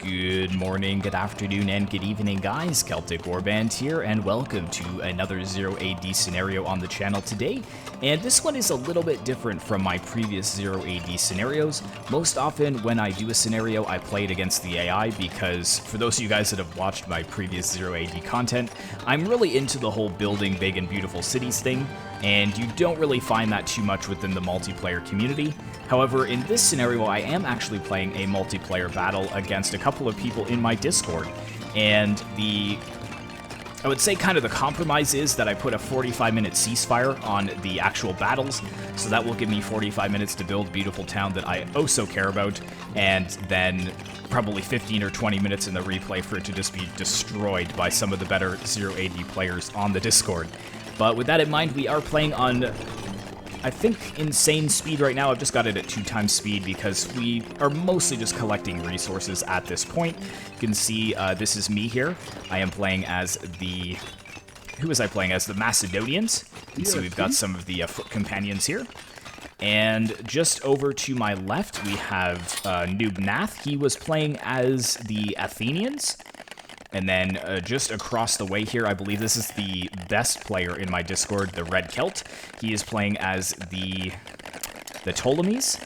Good morning, good afternoon, and good evening, guys. Celtic Warband here, and welcome to another 0 AD scenario on the channel today. And this one is a little bit different from my previous 0 AD scenarios. Most often, when I do a scenario, I play it against the AI because, for those of you guys that have watched my previous 0 AD content, I'm really into the whole building big and beautiful cities thing, and you don't really find that too much within the multiplayer community. However, in this scenario, I am actually playing a multiplayer battle against a couple of people in my Discord, and I would say kind of the compromise is that I put a 45-minute ceasefire on the actual battles, so that will give me 45 minutes to build a beautiful town that I oh so care about, and then probably 15 or 20 minutes in the replay for it to just be destroyed by some of the better 0 AD players on the Discord. But with that in mind, we are playing on, I think, insane speed right now. I've just got it at 2x speed because we are mostly just collecting resources at this point. You can see this is me here. I am playing as the... Who was I playing as? The Macedonians. You can see we've got some of the foot companions here. And just over to my left, we have Noob Nath. He was playing as the Athenians. And then just across the way here, I believe this is the best player in my Discord, the Red Celt. He is playing as the Ptolemies.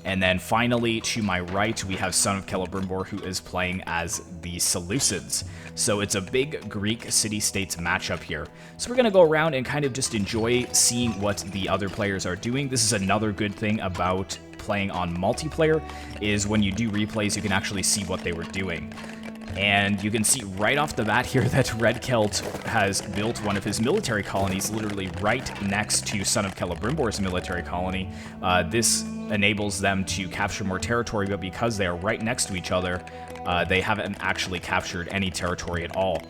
And then finally, to my right, we have Son of Celebrimbor, who is playing as the Seleucids. So it's a big Greek city-states matchup here. So we're going to go around and kind of just enjoy seeing what the other players are doing. This is another good thing about playing on multiplayer, is when you do replays, you can actually see what they were doing. And you can see right off the bat here that Red Celt has built one of his military colonies literally right next to Son of Celebrimbor's military colony. This enables them to capture more territory, but because they are right next to each other, they haven't actually captured any territory at all.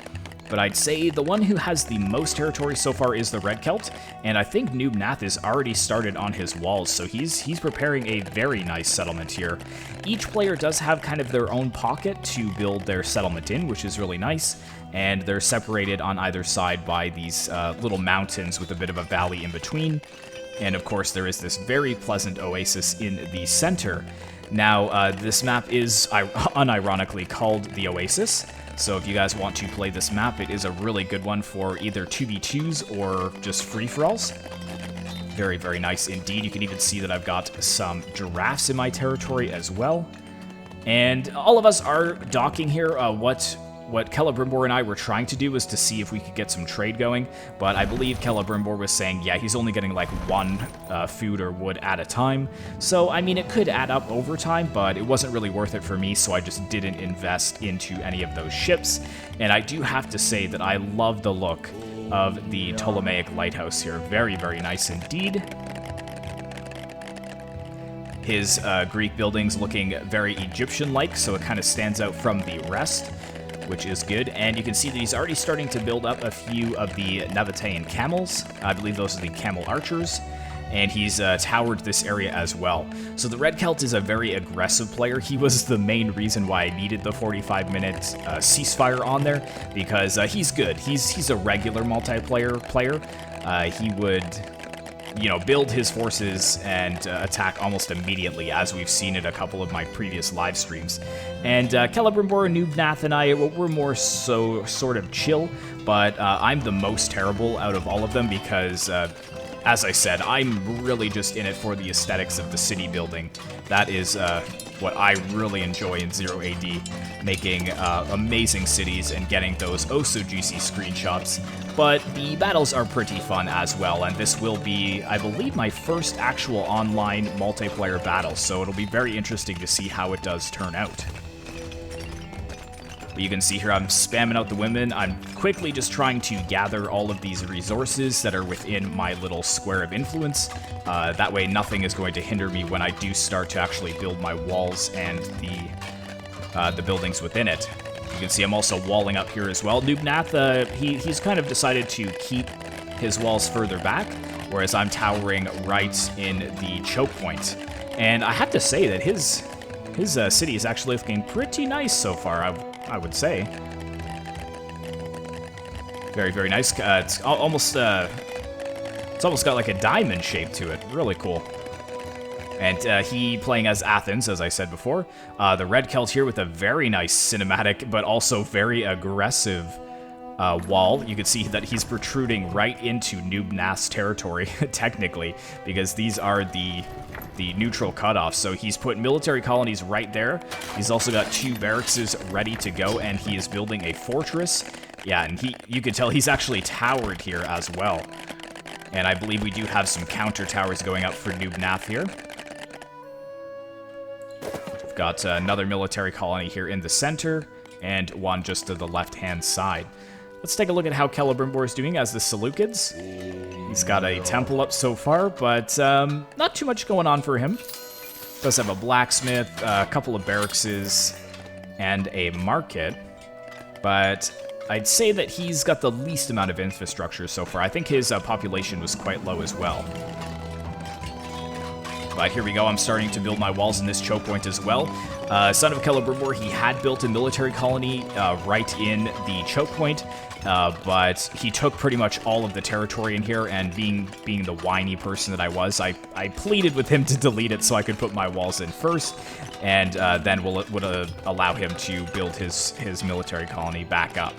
But I'd say the one who has the most territory so far is the Red Celt, and I think Noob Nath is already started on his walls, so he's preparing a very nice settlement here. Each player does have kind of their own pocket to build their settlement in, which is really nice, and they're separated on either side by these little mountains with a bit of a valley in between. And of course there is this very pleasant oasis in the center. Now this map is unironically called the Oasis. So if you guys want to play this map, it is a really good one for either 2v2s or just free-for-alls. Very, very nice indeed. You can even see that I've got some giraffes in my territory as well. And all of us are docking here. What Celebrimbor and I were trying to do was to see if we could get some trade going, but I believe Celebrimbor was saying, yeah, he's only getting like one food or wood at a time. So, I mean, it could add up over time, but it wasn't really worth it for me, so I just didn't invest into any of those ships. And I do have to say that I love the look of the Ptolemaic lighthouse here. Very, very nice indeed. His Greek buildings looking very Egyptian-like, so it kind of stands out from the rest, which is good. And you can see that he's already starting to build up a few of the Nabatean camels. I believe those are the camel archers. And he's towered this area as well. So the Red Celt is a very aggressive player. He was the main reason why I needed the 45-minute ceasefire on there, because he's good. He's a regular multiplayer player. He would, you know, build his forces and attack almost immediately, as we've seen in a couple of my previous live streams. And Celebrimbor, Noob Nath, and I were more so sort of chill, but I'm the most terrible out of all of them because, as I said, I'm really just in it for the aesthetics of the city building. That is what I really enjoy in 0 AD, making amazing cities and getting those oh-so-juicy screenshots. But the battles are pretty fun as well, and this will be, I believe, my first actual online multiplayer battle, so it'll be very interesting to see how it does turn out. But you can see here I'm spamming out the women. I'm quickly just trying to gather all of these resources that are within my little square of influence. That way nothing is going to hinder me when I do start to actually build my walls and the buildings within it. You can see I'm also walling up here as well. Noob Nath, he's kind of decided to keep his walls further back, whereas I'm towering right in the choke point. And I have to say that his city is actually looking pretty nice so far, I would say. Very, very nice. It's almost got like a diamond shape to it. Really cool. And he playing as Athens, as I said before. The red Celt here with a very nice cinematic, but also very aggressive wall. You can see that he's protruding right into Noob Nath's territory, technically, because these are the neutral cutoffs. So he's put military colonies right there. He's also got 2 barracks ready to go, and he is building a fortress. Yeah, and you can tell he's actually towered here as well. And I believe we do have some counter towers going up for Noob Nath here. We've got another military colony here in the center, and one just to the left-hand side. Let's take a look at how Celebrimbor is doing as the Seleucids. He's got a temple up so far, but not too much going on for him. Does have a blacksmith, a couple of barracks, and a market. But I'd say that he's got the least amount of infrastructure so far. I think his population was quite low as well. But here we go, I'm starting to build my walls in this choke point as well. Son of Celebrimbor, he had built a military colony right in the choke point, but he took pretty much all of the territory in here, and being the whiny person that I was, I pleaded with him to delete it so I could put my walls in first, and then would allow him to build his military colony back up.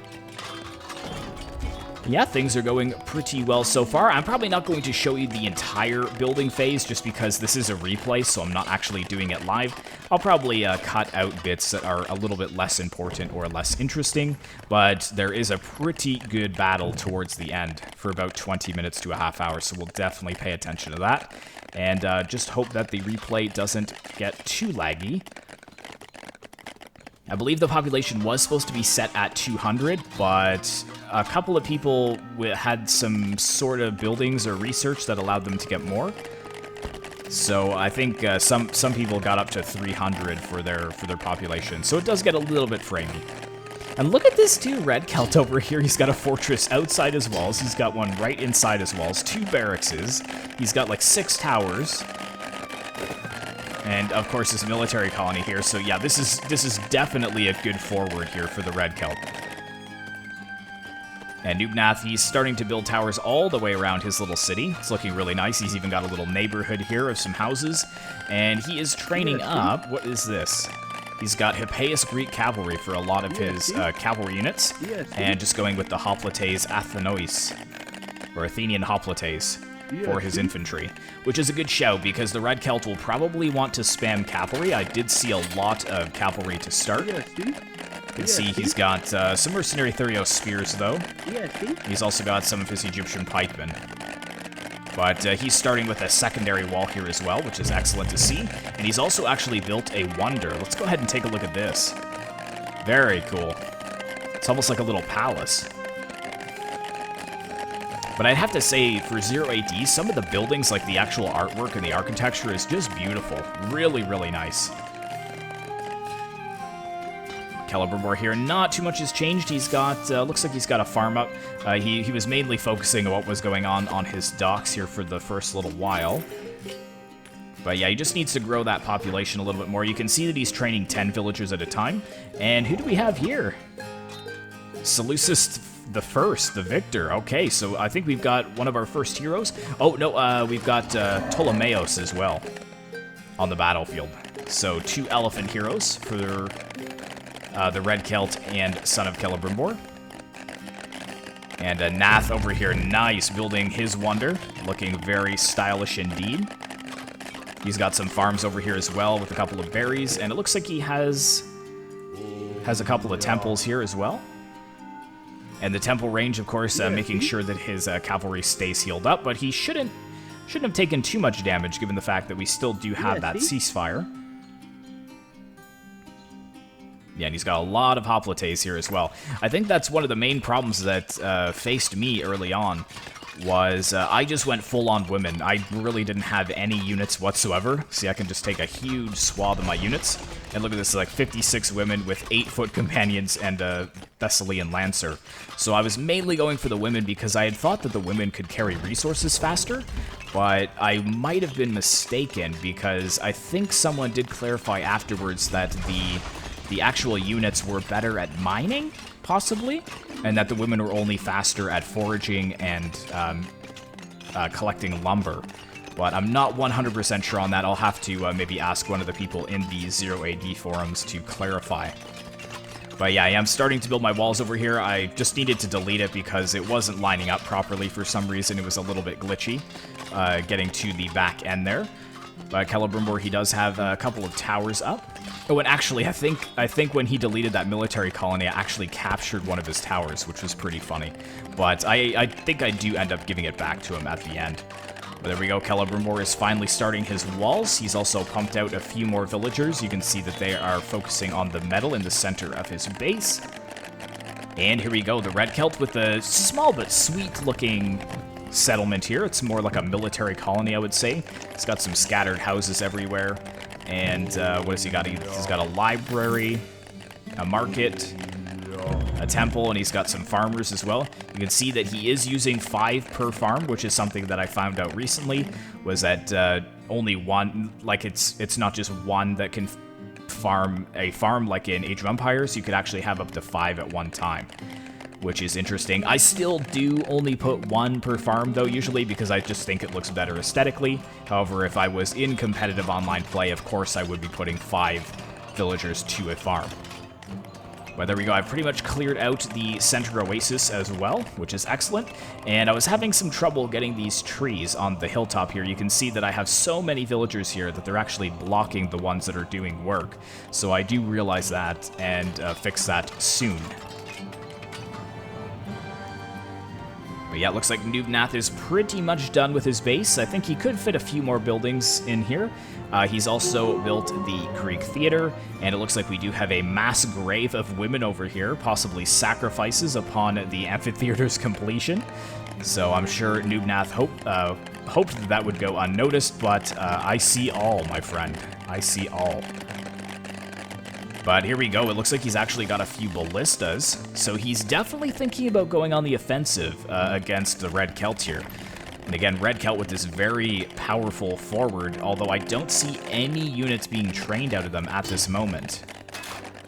Yeah, things are going pretty well so far. I'm probably not going to show you the entire building phase just because this is a replay, so I'm not actually doing it live. I'll probably cut out bits that are a little bit less important or less interesting, but there is a pretty good battle towards the end for about 20 minutes to a half hour, so we'll definitely pay attention to that. And just hope that the replay doesn't get too laggy. I believe the population was supposed to be set at 200, but a couple of people had some sort of buildings or research that allowed them to get more. So I think some people got up to 300 for their population. So it does get a little bit framey. And look at this too, red Celt over here. He's got a fortress outside his walls. He's got one right inside his walls, 2 barracks. He's got like 6 towers. And of course his military colony here. So yeah, this is definitely a good forward here for the red Celt. And Noob Nath, he's starting to build towers all the way around his little city. It's looking really nice. He's even got a little neighborhood here of some houses. And he is training up, what is this? He's got Hippeus Greek cavalry for a lot of his cavalry units. And just going with the hoplites Athenois, or Athenian hoplites, for his infantry, which is a good shout because the red Celt will probably want to spam cavalry. I did see a lot of cavalry to start. You can see he's got some mercenary Thurios spears though. He's also got some of his Egyptian pikemen. But he's starting with a secondary wall here as well, which is excellent to see. And he's also actually built a wonder. Let's go ahead and take a look at this. Very cool. It's almost like a little palace. But I'd have to say, for 0 AD, some of the buildings, like the actual artwork and the architecture, is just beautiful. Really, really nice. Celebrimbor here, not too much has changed. He's got, looks like he's got a farm up. He was mainly focusing on what was going on his docks here for the first little while. But yeah, he just needs to grow that population a little bit more. You can see that he's training 10 villagers at a time. And who do we have here? Seleucus I, the victor. Okay, so I think we've got one of our first heroes. Oh, no, we've got Ptolemy as well on the battlefield. So 2 elephant heroes for the red Celt and son of Celebrimbor. And Nath over here, nice, building his wonder. Looking very stylish indeed. He's got some farms over here as well with a couple of berries. And it looks like he has a couple of temples here as well. And the temple range, of course, making sure that his cavalry stays healed up, but he shouldn't have taken too much damage given the fact that we still do have that ceasefire. Yeah, and he's got a lot of hoplites here as well. I think that's one of the main problems that faced me early on, was I just went full-on women. I really didn't have any units whatsoever. See, I can just take a huge swath of my units. And look at this, like 56 women with 8-foot companions and a Thessalian lancer. So I was mainly going for the women because I had thought that the women could carry resources faster, but I might have been mistaken because I think someone did clarify afterwards that the actual units were better at mining, possibly, and that the women were only faster at foraging and collecting lumber. But I'm not 100% sure on that. I'll have to maybe ask one of the people in the 0 AD forums to clarify. But yeah, I am starting to build my walls over here. I just needed to delete it because it wasn't lining up properly for some reason. It was a little bit glitchy getting to the back end there. But Celebrimbor, he does have a couple of towers up. Oh, and actually, I think when he deleted that military colony, I actually captured one of his towers, which was pretty funny. But I think I do end up giving it back to him at the end. But there we go, Celebrimbor is finally starting his walls. He's also pumped out a few more villagers. You can see that they are focusing on the metal in the center of his base. And here we go, the Red Celt with a small but sweet-looking settlement here. It's more like a military colony, I would say. It's got some scattered houses everywhere. And what has he got? He's got a library, a market, a temple, and he's got some farmers as well. You can see that he is using 5 per farm, which is something that I found out recently, was that only one, like it's not just one that can farm a farm like in Age of Empires. You could actually have up to 5 at one time, which is interesting. I still do only put 1 per farm, though, usually, because I just think it looks better aesthetically. However, if I was in competitive online play, of course, I would be putting 5 villagers to a farm. But there we go, I've pretty much cleared out the center oasis as well, which is excellent. And I was having some trouble getting these trees on the hilltop here. You can see that I have so many villagers here that they're actually blocking the ones that are doing work. So I do realize that and fix that soon. But yeah, it looks like Noobnath is pretty much done with his base. I think he could fit a few more buildings in here. He's also built the Greek theater, and it looks like we do have a mass grave of women over here, possibly sacrifices upon the amphitheater's completion. So I'm sure Noobnath hoped that that would go unnoticed, but I see all, my friend. I see all. But here we go, it looks like he's actually got a few ballistas, so he's definitely thinking about going on the offensive against the Red Celt here. And again, Red Celt with this very powerful forward, although I don't see any units being trained out of them at this moment.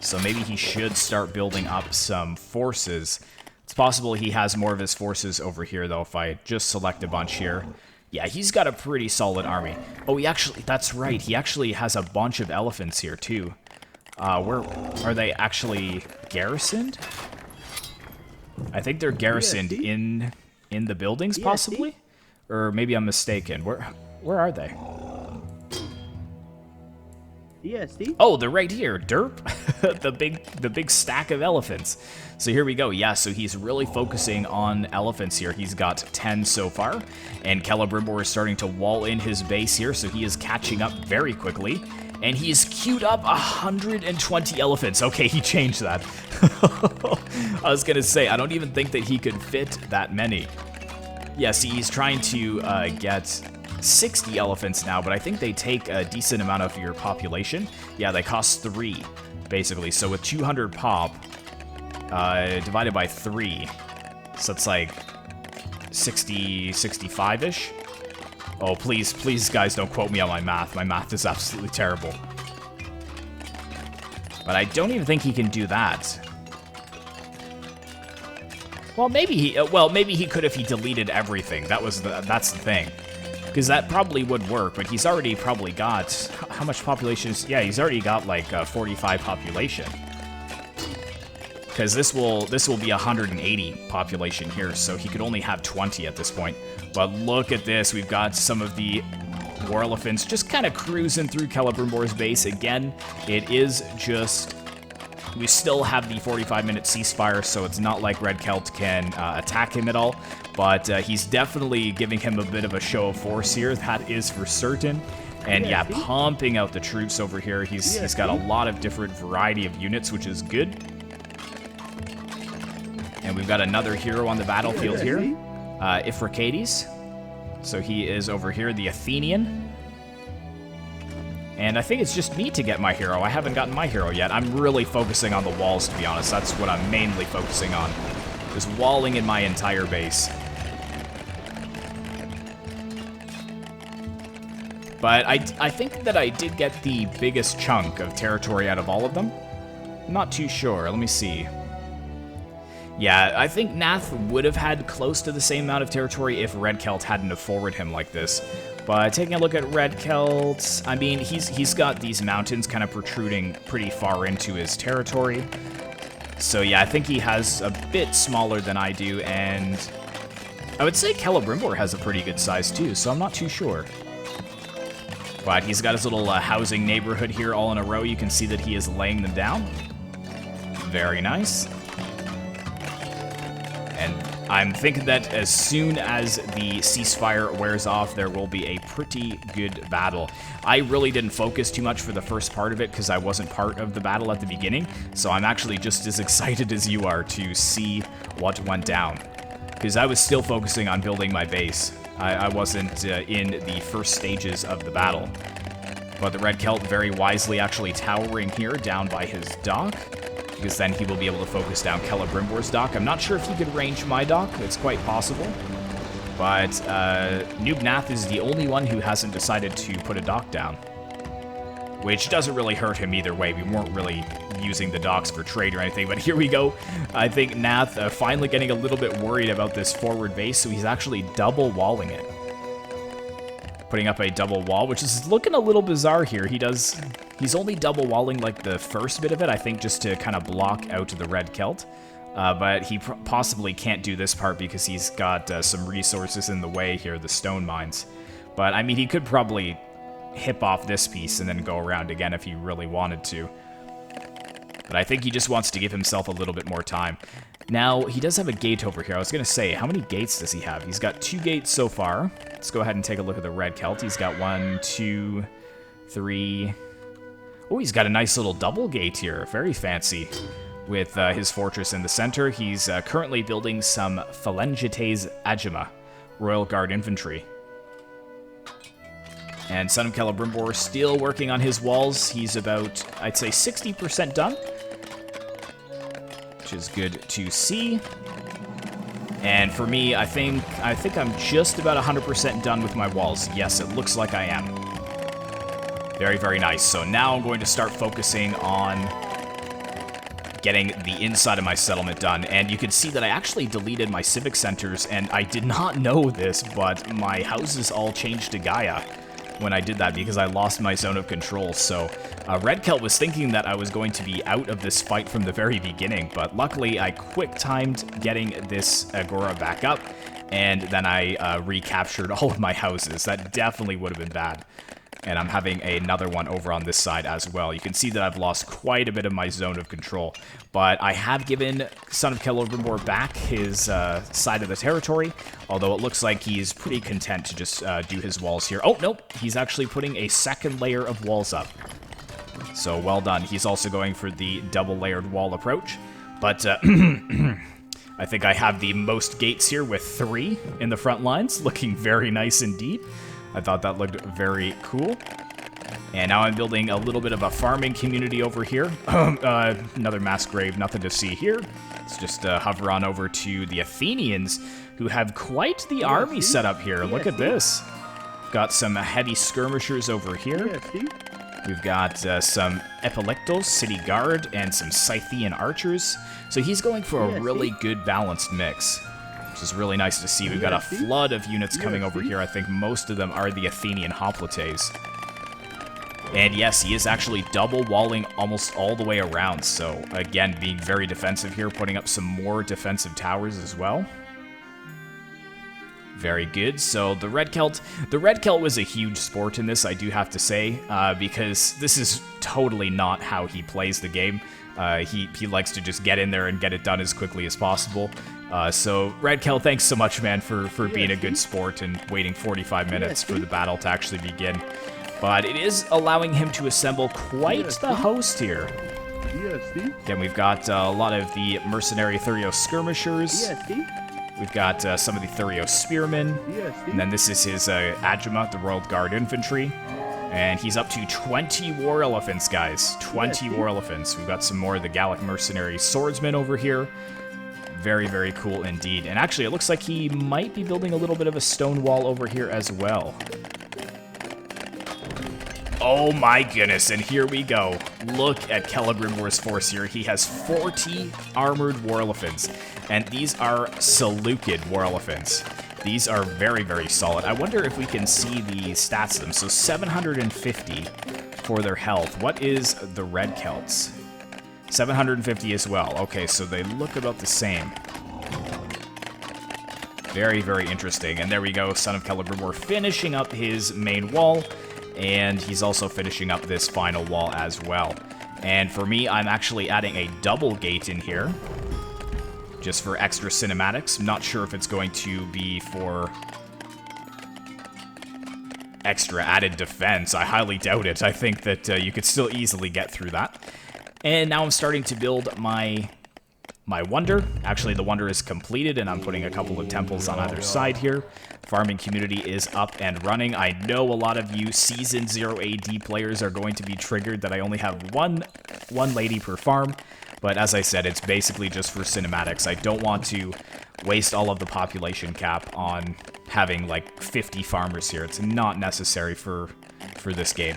So maybe he should start building up some forces. It's possible he has more of his forces over here, though, if I just select a bunch here. Yeah, he's got a pretty solid army. Oh, that's right, he actually has a bunch of elephants here, too. Where are they actually garrisoned? I think they're garrisoned in the buildings, possibly? Or maybe I'm mistaken. Where are they? Oh, they're right here. Derp. the big stack of elephants. So here we go. Yeah, so he's really focusing on elephants here. He's got 10 so far, and Celebrimbor is starting to wall in his base here, so he is catching up very quickly. And he's queued up 120 elephants. Okay, he changed that. I was gonna say, I don't even think that he could fit that many. Yeah, see, he's trying to get 60 elephants now, but I think they take a decent amount of your population. Yeah, they cost 3, basically. So with 200 pop, divided by 3, so it's like 60, 65-ish. Oh, please, guys, don't quote me on my math. My math is absolutely terrible. But I don't even think he can do that. Well, maybe he could if he deleted everything. That's the thing. Because that probably would work, but he's already probably got... How much population is... Yeah, he's already got, like, 45 population. Because this will be 180 population here, so he could only have 20 at this point. But look at this, we've got some of the war elephants just kind of cruising through Celebrimbor's base. Again, it is just... We still have the 45-minute ceasefire, so it's not like Red Celt can attack him at all. But he's definitely giving him a bit of a show of force here, that is for certain. And yeah, pumping out the troops over here. He's got a lot of different variety of units, which is good. And we've got another hero on the battlefield here, Iphicrates. So he is over here, the Athenian. And I think it's just me to get my hero. I haven't gotten my hero yet. I'm really focusing on the walls, to be honest. That's what I'm mainly focusing on. Just walling in my entire base. But I think that I did get the biggest chunk of territory out of all of them. I'm not too sure. Let me see. Yeah, I think Nath would have had close to the same amount of territory if Red Celt hadn't have forwarded him like this. But taking a look at Red Celt, I mean, he's got these mountains kind of protruding pretty far into his territory. So yeah, I think he has a bit smaller than I do, and I would say Celebrimbor has a pretty good size too, so I'm not too sure. But he's got his little housing neighborhood here all in a row. You can see that he is laying them down. Very nice. And I'm thinking that as soon as the ceasefire wears off, there will be a pretty good battle. I really didn't focus too much for the first part of it because I wasn't part of the battle at the beginning, so I'm actually just as excited as you are to see what went down. Because I was still focusing on building my base. I wasn't in the first stages of the battle. But the Red Celt very wisely actually towering here down by his dock, because then he will be able to focus down Celebrimbor's dock. I'm not sure if he could range my dock. It's quite possible. But Noobnath is the only one who hasn't decided to put a dock down, which doesn't really hurt him either way. We weren't really using the docks for trade or anything, but here we go. I think Nath finally getting a little bit worried about this forward base, so he's actually double walling it. Putting up a double wall, which is looking a little bizarre here. He's only double walling like the first bit of it, I think, just to kind of block out the Red Celt. But he possibly can't do this part because he's got some resources in the way here, the stone mines. But I mean, he could probably hip off this piece and then go around again if he really wanted to. But I think he just wants to give himself a little bit more time. Now, he does have a gate over here. I was going to say, how many gates does he have? He's got 2 gates so far. Let's go ahead and take a look at the Red Celt. He's got 1, 2, 3... Oh, he's got a nice little double gate here. Very fancy. With his fortress in the center. He's currently building some Phalangites Agima, Royal Guard infantry. And Son of Celebrimbor still working on his walls. He's about, I'd say, 60% done, which is good to see. And for me, I think I'm just about 100% done with my walls. Yes, it looks like I am. Very, very nice. So now I'm going to start focusing on getting the inside of my settlement done. And you can see that I actually deleted my civic centers, and I did not know this, but my houses all changed to Gaia when I did that because I lost my zone of control. So Red Celt was thinking that I was going to be out of this fight from the very beginning, but luckily I quick-timed getting this Agora back up, and then I recaptured all of my houses. That definitely would have been bad. And I'm having another one over on this side as well. You can see that I've lost quite a bit of my zone of control. But I have given Son of Celebrimbor back his side of the territory, although it looks like he's pretty content to just do his walls here. Oh, nope. He's actually putting a second layer of walls up. So well done. He's also going for the double-layered wall approach. But I think I have the most gates here with 3 in the front lines. Looking very nice indeed. I thought that looked very cool. And now I'm building a little bit of a farming community over here. Another mass grave, nothing to see here. Let's just hover on over to the Athenians, who have quite the army set up here. Look at this. Got some heavy skirmishers over here. We've got some Epilectos, city guard, and some Scythian archers. So he's going for a really good balanced mix, which is really nice to see. We've got a flood of units coming over here. I think most of them are the Athenian hoplites. And yes, he is actually double walling almost all the way around. So again, being very defensive here, putting up some more defensive towers as well. Very good. So the Red Celt was a huge sport in this, I do have to say, because this is totally not how he plays the game. He likes to just get in there and get it done as quickly as possible. So Red Celt, thanks so much, man, for being a good sport and waiting 45 minutes for the battle to actually begin. But it is allowing him to assemble quite the host here. Again, we've got a lot of the mercenary Thurio skirmishers. We've got some of the Thurio spearmen. And then this is his Agima, the Royal Guard infantry. And he's up to 20 war elephants, guys. 20 war elephants. We've got some more of the Gallic mercenary swordsmen over here. Very, very cool indeed. And actually, it looks like he might be building a little bit of a stone wall over here as well. Oh my goodness, and here we go. Look at Celebrimbor's force here. He has 40 armored war elephants, and these are Seleucid war elephants. These are very, very solid. I wonder if we can see the stats of them. So 750 for their health. What is the red Celts? 750 as well. Okay, so they look about the same. Very, very interesting. And there we go, Son of Celebrimbor finishing up his main wall, and he's also finishing up this final wall as well. And for me, I'm actually adding a double gate in here, just for extra cinematics. I'm not sure if it's going to be for extra added defense. I highly doubt it. I think that you could still easily get through that. And now I'm starting to build my wonder. Actually, the wonder is completed, and I'm putting a couple of temples on either side here. Farming community is up and running. I know a lot of you seasoned 0 AD players are going to be triggered that I only have one lady per farm, but as I said, it's basically just for cinematics. I don't want to waste all of the population cap on having like 50 farmers here. It's not necessary for this game.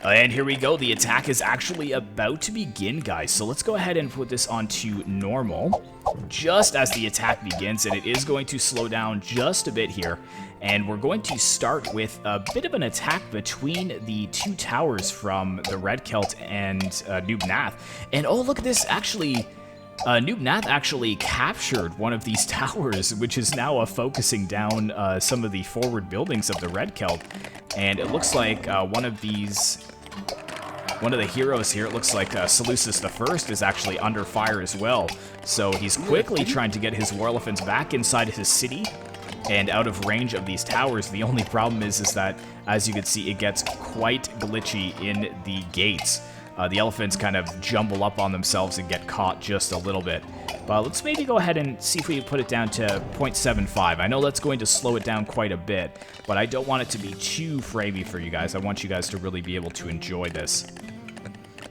And here we go, the attack is actually about to begin, guys. So let's go ahead and put this onto normal, just as the attack begins, and it is going to slow down just a bit here. And we're going to start with a bit of an attack between the two towers from the Red Celt and Noob Nath. And oh, look at this, actually, Noob Nath actually captured one of these towers, which is now focusing down some of the forward buildings of the Red Celt. And it looks like one of the heroes here, it looks like Seleucus I is actually under fire as well. So he's quickly trying to get his war elephants back inside his city and out of range of these towers. The only problem is that, as you can see, it gets quite glitchy in the gates. The elephants kind of jumble up on themselves and get caught just a little bit. But let's maybe go ahead and see if we can put it down to 0.75. I know that's going to slow it down quite a bit, but I don't want it to be too framey for you guys. I want you guys to really be able to enjoy this.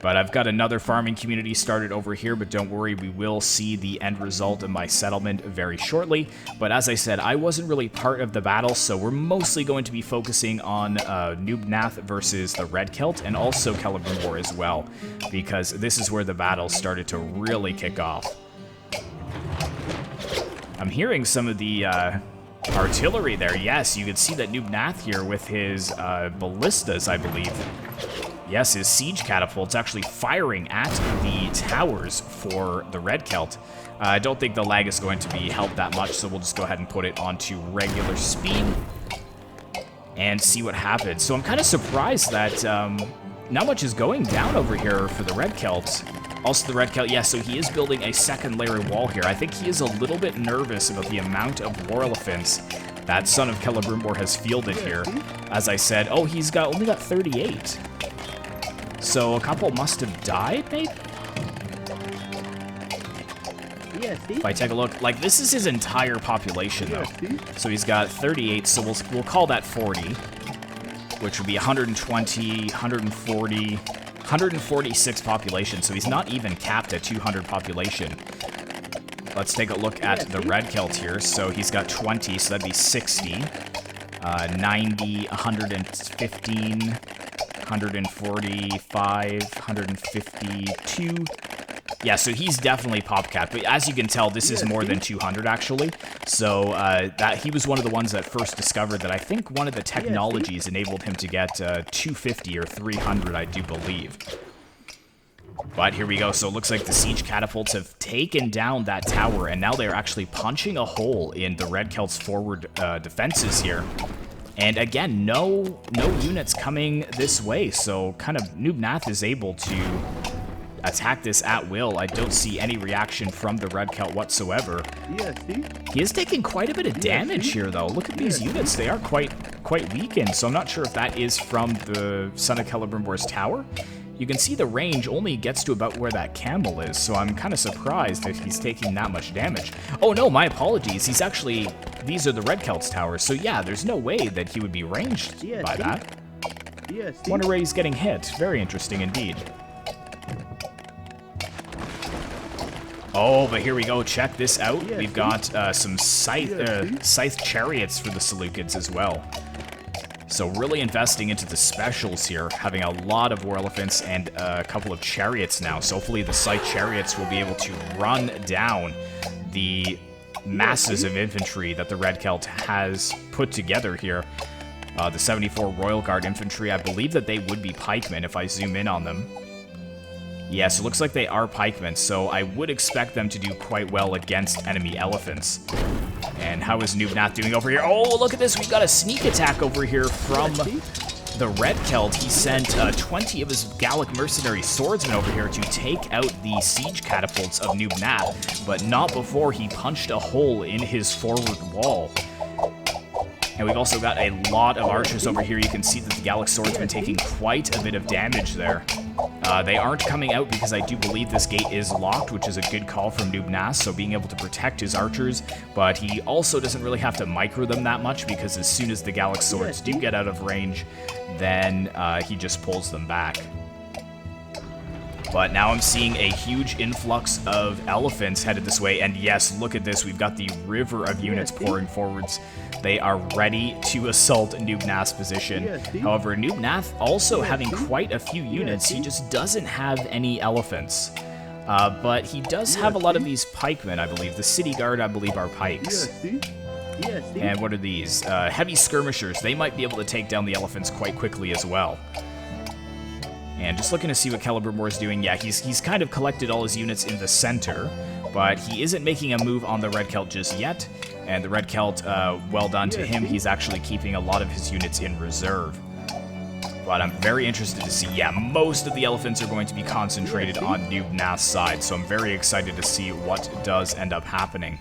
But I've got another farming community started over here, but don't worry, we will see the end result of my settlement very shortly. But as I said, I wasn't really part of the battle, so we're mostly going to be focusing on Noob Nath versus the Red Celt, and also Celebrimbor as well, because this is where the battle started to really kick off. I'm hearing some of the artillery there. Yes, you can see that Noob Nath here with his ballistas, I believe. Yes, his siege catapult's actually firing at the towers for the Red Celt. I don't think the lag is going to be helped that much, so we'll just go ahead and put it onto regular speed and see what happens. So I'm kind of surprised that not much is going down over here for the Red Celt. Also the Red Celt, yeah, so he is building a second layer wall here. I think he is a little bit nervous about the amount of war elephants that Son of Celebrimbor has fielded here. As I said, oh, he's only got 38. So a couple must have died, maybe? Yeah, see? If I take a look, like, this is his entire population, though. So he's got 38, so we'll call that 40, which would be 120, 140, 146 population, so he's not even capped at 200 population. Let's take a look at the Red Celt here. So he's got 20, so that'd be 60, 90, 115... 145, 152. Yeah, so he's definitely pop capped. But as you can tell, this is more than 200 actually. So that he was one of the ones that first discovered that. I think one of the technologies enabled him to get 250 or 300, I do believe. But here we go. So it looks like the siege catapults have taken down that tower, and now they're actually punching a hole in the Red Celt's forward defenses here. And again, no units coming this way, so kind of Noob Nath is able to attack this at will. I don't see any reaction from the Red Celt whatsoever. Yeah, see? He is taking quite a bit of damage here, though. Look at these units. They are quite weakened, so I'm not sure if that is from the Son of Celebrimbor's tower. You can see the range only gets to about where that camel is, so I'm kind of surprised if he's taking that much damage. Oh no, my apologies. He's actually... These are the Red Celt's towers, so yeah, there's no way that he would be ranged by that. Wonder where he's getting hit. Very interesting indeed. Oh, but here we go. Check this out. We've got some scythe chariots for the Seleucids as well. So really investing into the specials here, having a lot of war elephants and a couple of chariots now. So hopefully the scythe chariots will be able to run down the masses of infantry that the Red Celt has put together here. The 74 Royal Guard infantry, I believe that they would be pikemen if I zoom in on them. Yes, it looks like they are pikemen, so I would expect them to do quite well against enemy elephants. And how is Nubnath doing over here? Oh, look at this! We've got a sneak attack over here from the Red Celt. He sent 20 of his Gallic mercenary swordsmen over here to take out the siege catapults of Nubnath, but not before he punched a hole in his forward wall. And we've also got a lot of archers over here. You can see that the Gallic swordsmen taking quite a bit of damage there. They aren't coming out because I do believe this gate is locked, which is a good call from Nubnath, so being able to protect his archers, but he also doesn't really have to micro them that much because as soon as the Gallic swords do get out of range, then he just pulls them back. But now I'm seeing a huge influx of elephants headed this way, and yes, look at this, we've got the river of units pouring forwards. They are ready to assault Nubnath's position. However, Nubnath also having quite a few units, he just doesn't have any elephants. But he does have a lot of these pikemen, I believe. The city guard, I believe, are pikes. And what are these? Heavy skirmishers. They might be able to take down the elephants quite quickly as well. And just looking to see what Celebrimbor is doing, yeah, he's kind of collected all his units in the center, but he isn't making a move on the Red Celt just yet. And the Red Celt, well done to him, he's actually keeping a lot of his units in reserve. But I'm very interested to see, yeah, most of the elephants are going to be concentrated on Nubnath's side, so I'm very excited to see what does end up happening.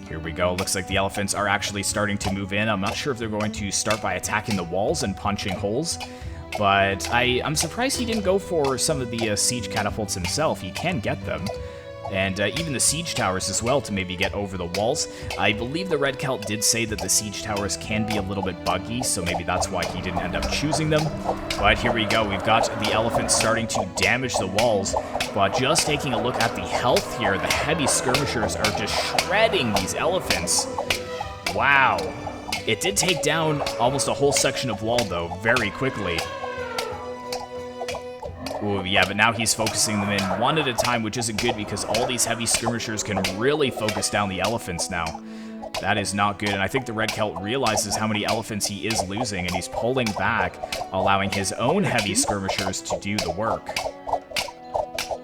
Here we go. Looks like the elephants are actually starting to move in. I'm not sure if they're going to start by attacking the walls and punching holes, but I'm surprised he didn't go for some of the siege catapults himself. He can get them, and even the siege towers as well to maybe get over the walls. I believe the Red Celt did say that the siege towers can be a little bit buggy, so maybe that's why he didn't end up choosing them. But here we go. We've got the elephants starting to damage the walls, but just taking a look at the health here, the heavy skirmishers are just shredding these elephants. Wow. It did take down almost a whole section of wall, though, very quickly. Ooh, yeah, but now he's focusing them in one at a time, which isn't good because all these heavy skirmishers can really focus down the elephants now. That is not good, and I think the Red Celt realizes how many elephants he is losing, and he's pulling back, allowing his own heavy skirmishers to do the work.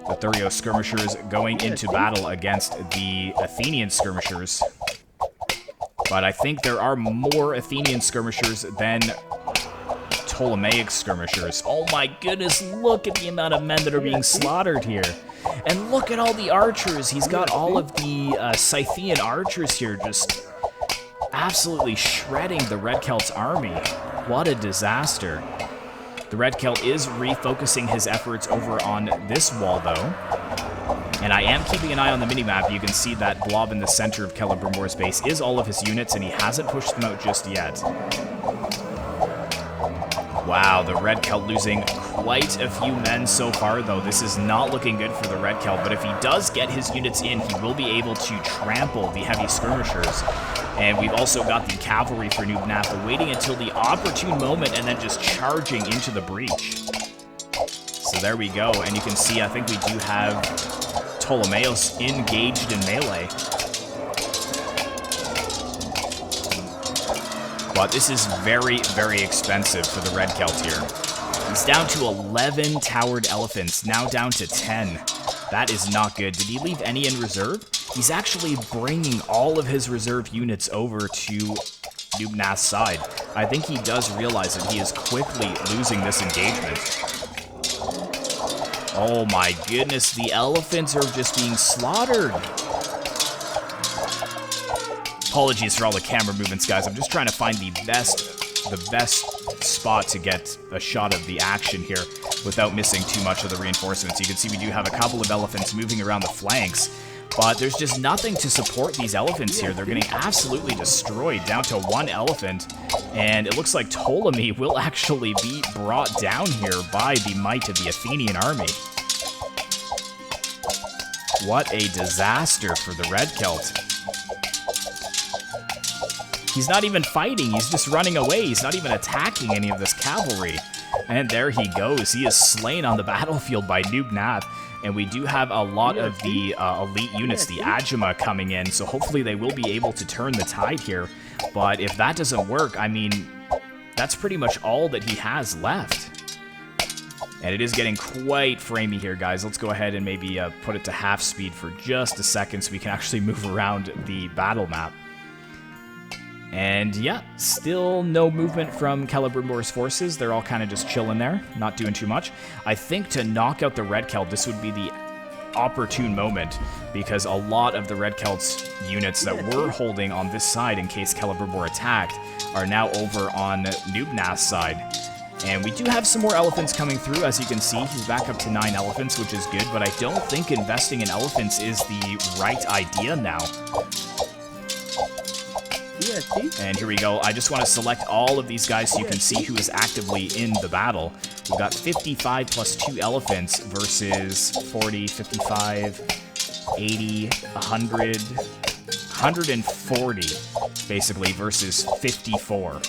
The Thurio skirmishers going into battle against the Athenian skirmishers. But I think there are more Athenian skirmishers than Ptolemaic skirmishers. Oh my goodness, look at the amount of men that are being slaughtered here. And look at all the archers. He's got all of the Scythian archers here just absolutely shredding the Red Celt's army. What a disaster. The Red Celt is refocusing his efforts over on this wall, though. And I am keeping an eye on the minimap. You can see that blob in the center of Celebrimbor's base is all of his units, and he hasn't pushed them out just yet. Wow, the Red Celt losing quite a few men so far, though. This is not looking good for the Red Celt, but if he does get his units in, he will be able to trample the heavy skirmishers. And we've also got the cavalry for Nubnath waiting until the opportune moment and then just charging into the breach. So there we go, and you can see, I think we do have Ptolemaeus engaged in melee. But this is very, very expensive for the Red Celt here. He's down to 11 towered elephants, now down to 10. That is not good. Did he leave any in reserve? He's actually bringing all of his reserve units over to Nubnath's side. I think he does realize that he is quickly losing this engagement. Oh my goodness, the elephants are just being slaughtered. Apologies for all the camera movements, guys. I'm just trying to find the best spot to get a shot of the action here without missing too much of the reinforcements. You can see we do have a couple of elephants moving around the flanks, but there's just nothing to support these elephants here. They're getting absolutely destroyed, down to one elephant, and it looks like Ptolemy will actually be brought down here by the might of the Athenian army. What a disaster for the Red Celt. He's not even fighting, he's just running away. He's not even attacking any of this cavalry. And there he goes. He is slain on the battlefield by Noob Nath. And we do have a lot of the elite units, the Agima, coming in. So hopefully they will be able to turn the tide here. But if that doesn't work, I mean, that's pretty much all that he has left. And it is getting quite framey here, guys. Let's go ahead and maybe put it to half speed for just a second so we can actually move around the battle map. And yeah, still no movement from Celebrimbor's forces. They're all kind of just chilling there, not doing too much. I think to knock out the Red Celt, this would be the opportune moment, because a lot of the Red Celt's units that were holding on this side in case Celebrimbor attacked are now over on Noob Nath's side. And we do have some more elephants coming through. As you can see, he's back up to 9 elephants, which is good, but I don't think investing in elephants is the right idea now. Yeah, see? And here we go. I just want to select all of these guys so you can see who is actively in the battle. We've got 55 plus 2 elephants versus 40, 55, 80, 100, 140, basically, versus 54.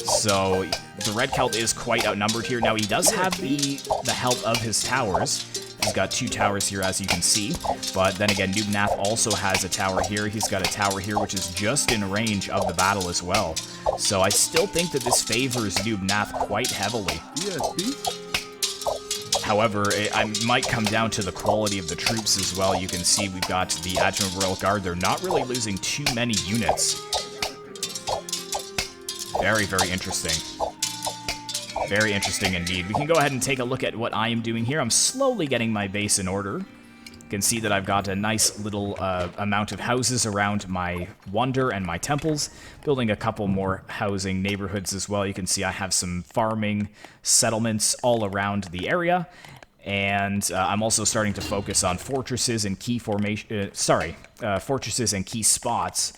So the Red Celt is quite outnumbered here. Now he does have the help of his towers. He's got 2 towers here, as you can see. But then again, Noob Nath also has a tower here. He's got a tower here, which is just in range of the battle as well. So I still think that this favors Noob Nath quite heavily. Yeah, see? However, it might come down to the quality of the troops as well. You can see we've got the Adjunct Royal Guard. They're not really losing too many units. Very, very interesting. Very interesting indeed. We can go ahead and take a look at what I am doing here. I'm slowly getting my base in order. You can see that I've got a nice little amount of houses around my wonder and my temples. Building a couple more housing neighborhoods as well. You can see I have some farming settlements all around the area. And I'm also starting to focus on fortresses and key fortresses and key spots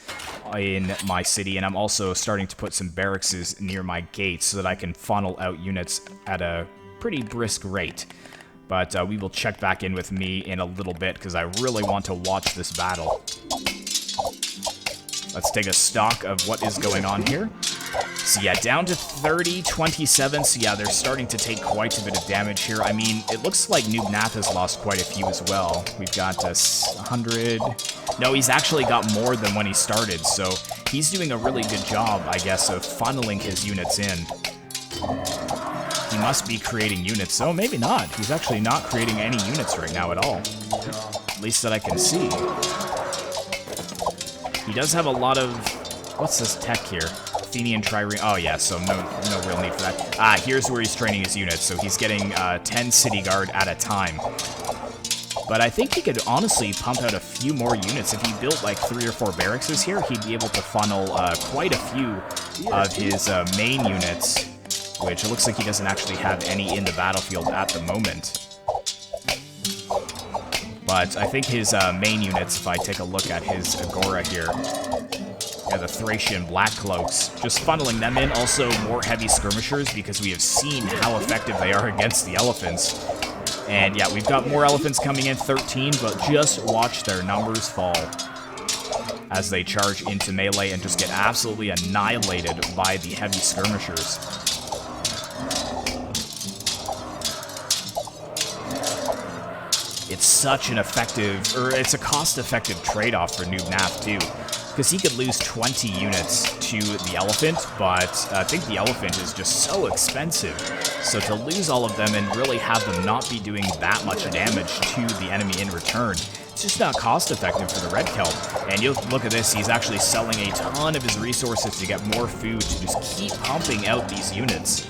in my city. And I'm also starting to put some barracks near my gates so that I can funnel out units at a pretty brisk rate. But we will check back in with me in a little bit because I really want to watch this battle. Let's take a stock of what is going on here. So yeah, down to 30, 27. So yeah, they're starting to take quite a bit of damage here. I mean, it looks like Noob Nath has lost quite a few as well. We've got 100. No, he's actually got more than when he started. So he's doing a really good job, I guess, of funneling his units in. He must be creating units. Oh, maybe not. He's actually not creating any units right now at all. At least that I can see. He does have a lot of... What's this tech here? Athenian trireme. Oh yeah, so no real need for that. Ah, here's where he's training his units. So he's getting 10 city guard at a time. But I think he could honestly pump out a few more units. If he built like 3 or 4 barracks here, he'd be able to funnel quite a few of his main units, which it looks like he doesn't actually have any in the battlefield at the moment. But I think his main units, if I take a look at his agora here, yeah, the Thracian Black Cloaks, just funneling them in. Also, more heavy skirmishers, because we have seen how effective they are against the elephants. And yeah, we've got more elephants coming in, 13, but just watch their numbers fall as they charge into melee and just get absolutely annihilated by the heavy skirmishers. It's such an effective, or it's a cost-effective trade-off for Noob Nath too, because he could lose 20 units to the elephant, but I think the elephant is just so expensive. So to lose all of them and really have them not be doing that much damage to the enemy in return, it's just not cost-effective for the Red Celt. And you'll look at this, he's actually selling a ton of his resources to get more food to just keep pumping out these units.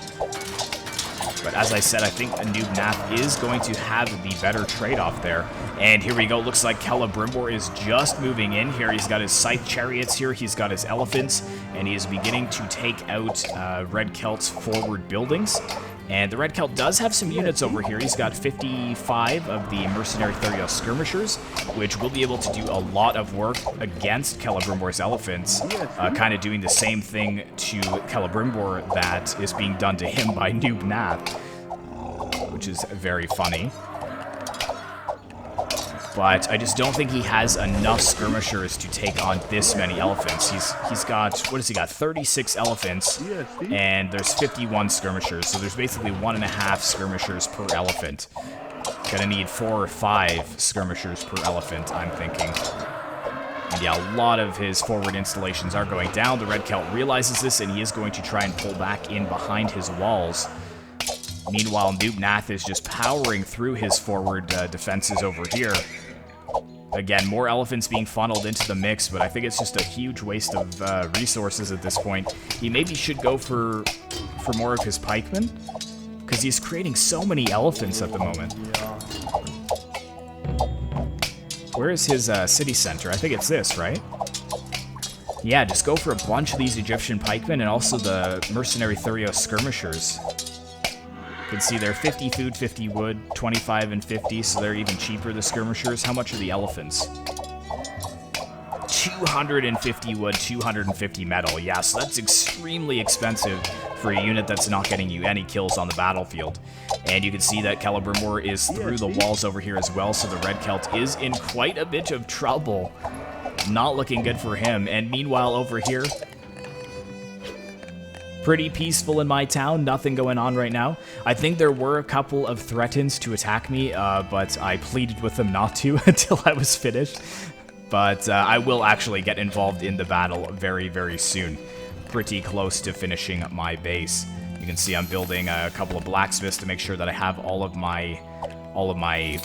But as I said, I think Noob Nath is going to have the better trade-off there. And here we go. Looks like Celebrimbor is just moving in here. He's got his scythe chariots here. He's got his elephants. And he is beginning to take out Red Celt's forward buildings. And the Red Celt does have some units over here. He's got 55 of the Mercenary Therios Skirmishers, which will be able to do a lot of work against Celebrimbor's elephants, kind of doing the same thing to Celebrimbor that is being done to him by Noob Nath, which is very funny. but I just don't think he has enough skirmishers to take on this many elephants. He's got, what has he got, 36 elephants, and there's 51 skirmishers, so there's basically 1.5 skirmishers per elephant. Gonna need 4 or 5 skirmishers per elephant, I'm thinking. And yeah, a lot of his forward installations are going down. The Red Celt realizes this, and he is going to try and pull back in behind his walls. Meanwhile, Noob Nath is just powering through his forward defenses over here. Again, more elephants being funneled into the mix, but I think it's just a huge waste of resources at this point. He maybe should go for more of his pikemen, because he's creating so many elephants at the moment. Where is his city center? I think it's this, right? Yeah, just go for a bunch of these Egyptian pikemen and also the mercenary Thurio skirmishers. You can see they're 50 food, 50 wood, 25 and 50, so they're even cheaper, the skirmishers. How much are the elephants? 250 wood, 250 metal. Yeah, so that's extremely expensive for a unit that's not getting you any kills on the battlefield. And you can see that Celebrimbor is through the walls over here as well, so the Red Celt is in quite a bit of trouble. Not looking good for him. And meanwhile, over here, pretty peaceful in my town, nothing going on right now. I think there were a couple of threatens to attack me, but I pleaded with them not to until I was finished. But I will actually get involved in the battle very, very soon. Pretty close to finishing my base. You can see I'm building a couple of blacksmiths to make sure that I have all of my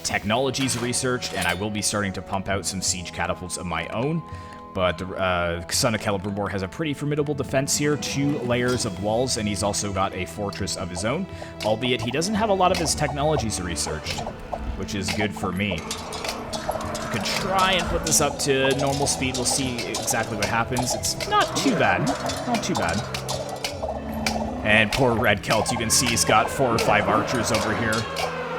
technologies researched, and I will be starting to pump out some siege catapults of my own. But the son of Celebrimbor has a pretty formidable defense here, 2 layers of walls, and he's also got a fortress of his own, albeit he doesn't have a lot of his technologies researched, which is good for me. I could try and put this up to normal speed. We'll see exactly what happens. It's not too bad. Not too bad. And poor Red Celt, you can see he's got 4 or 5 archers over here.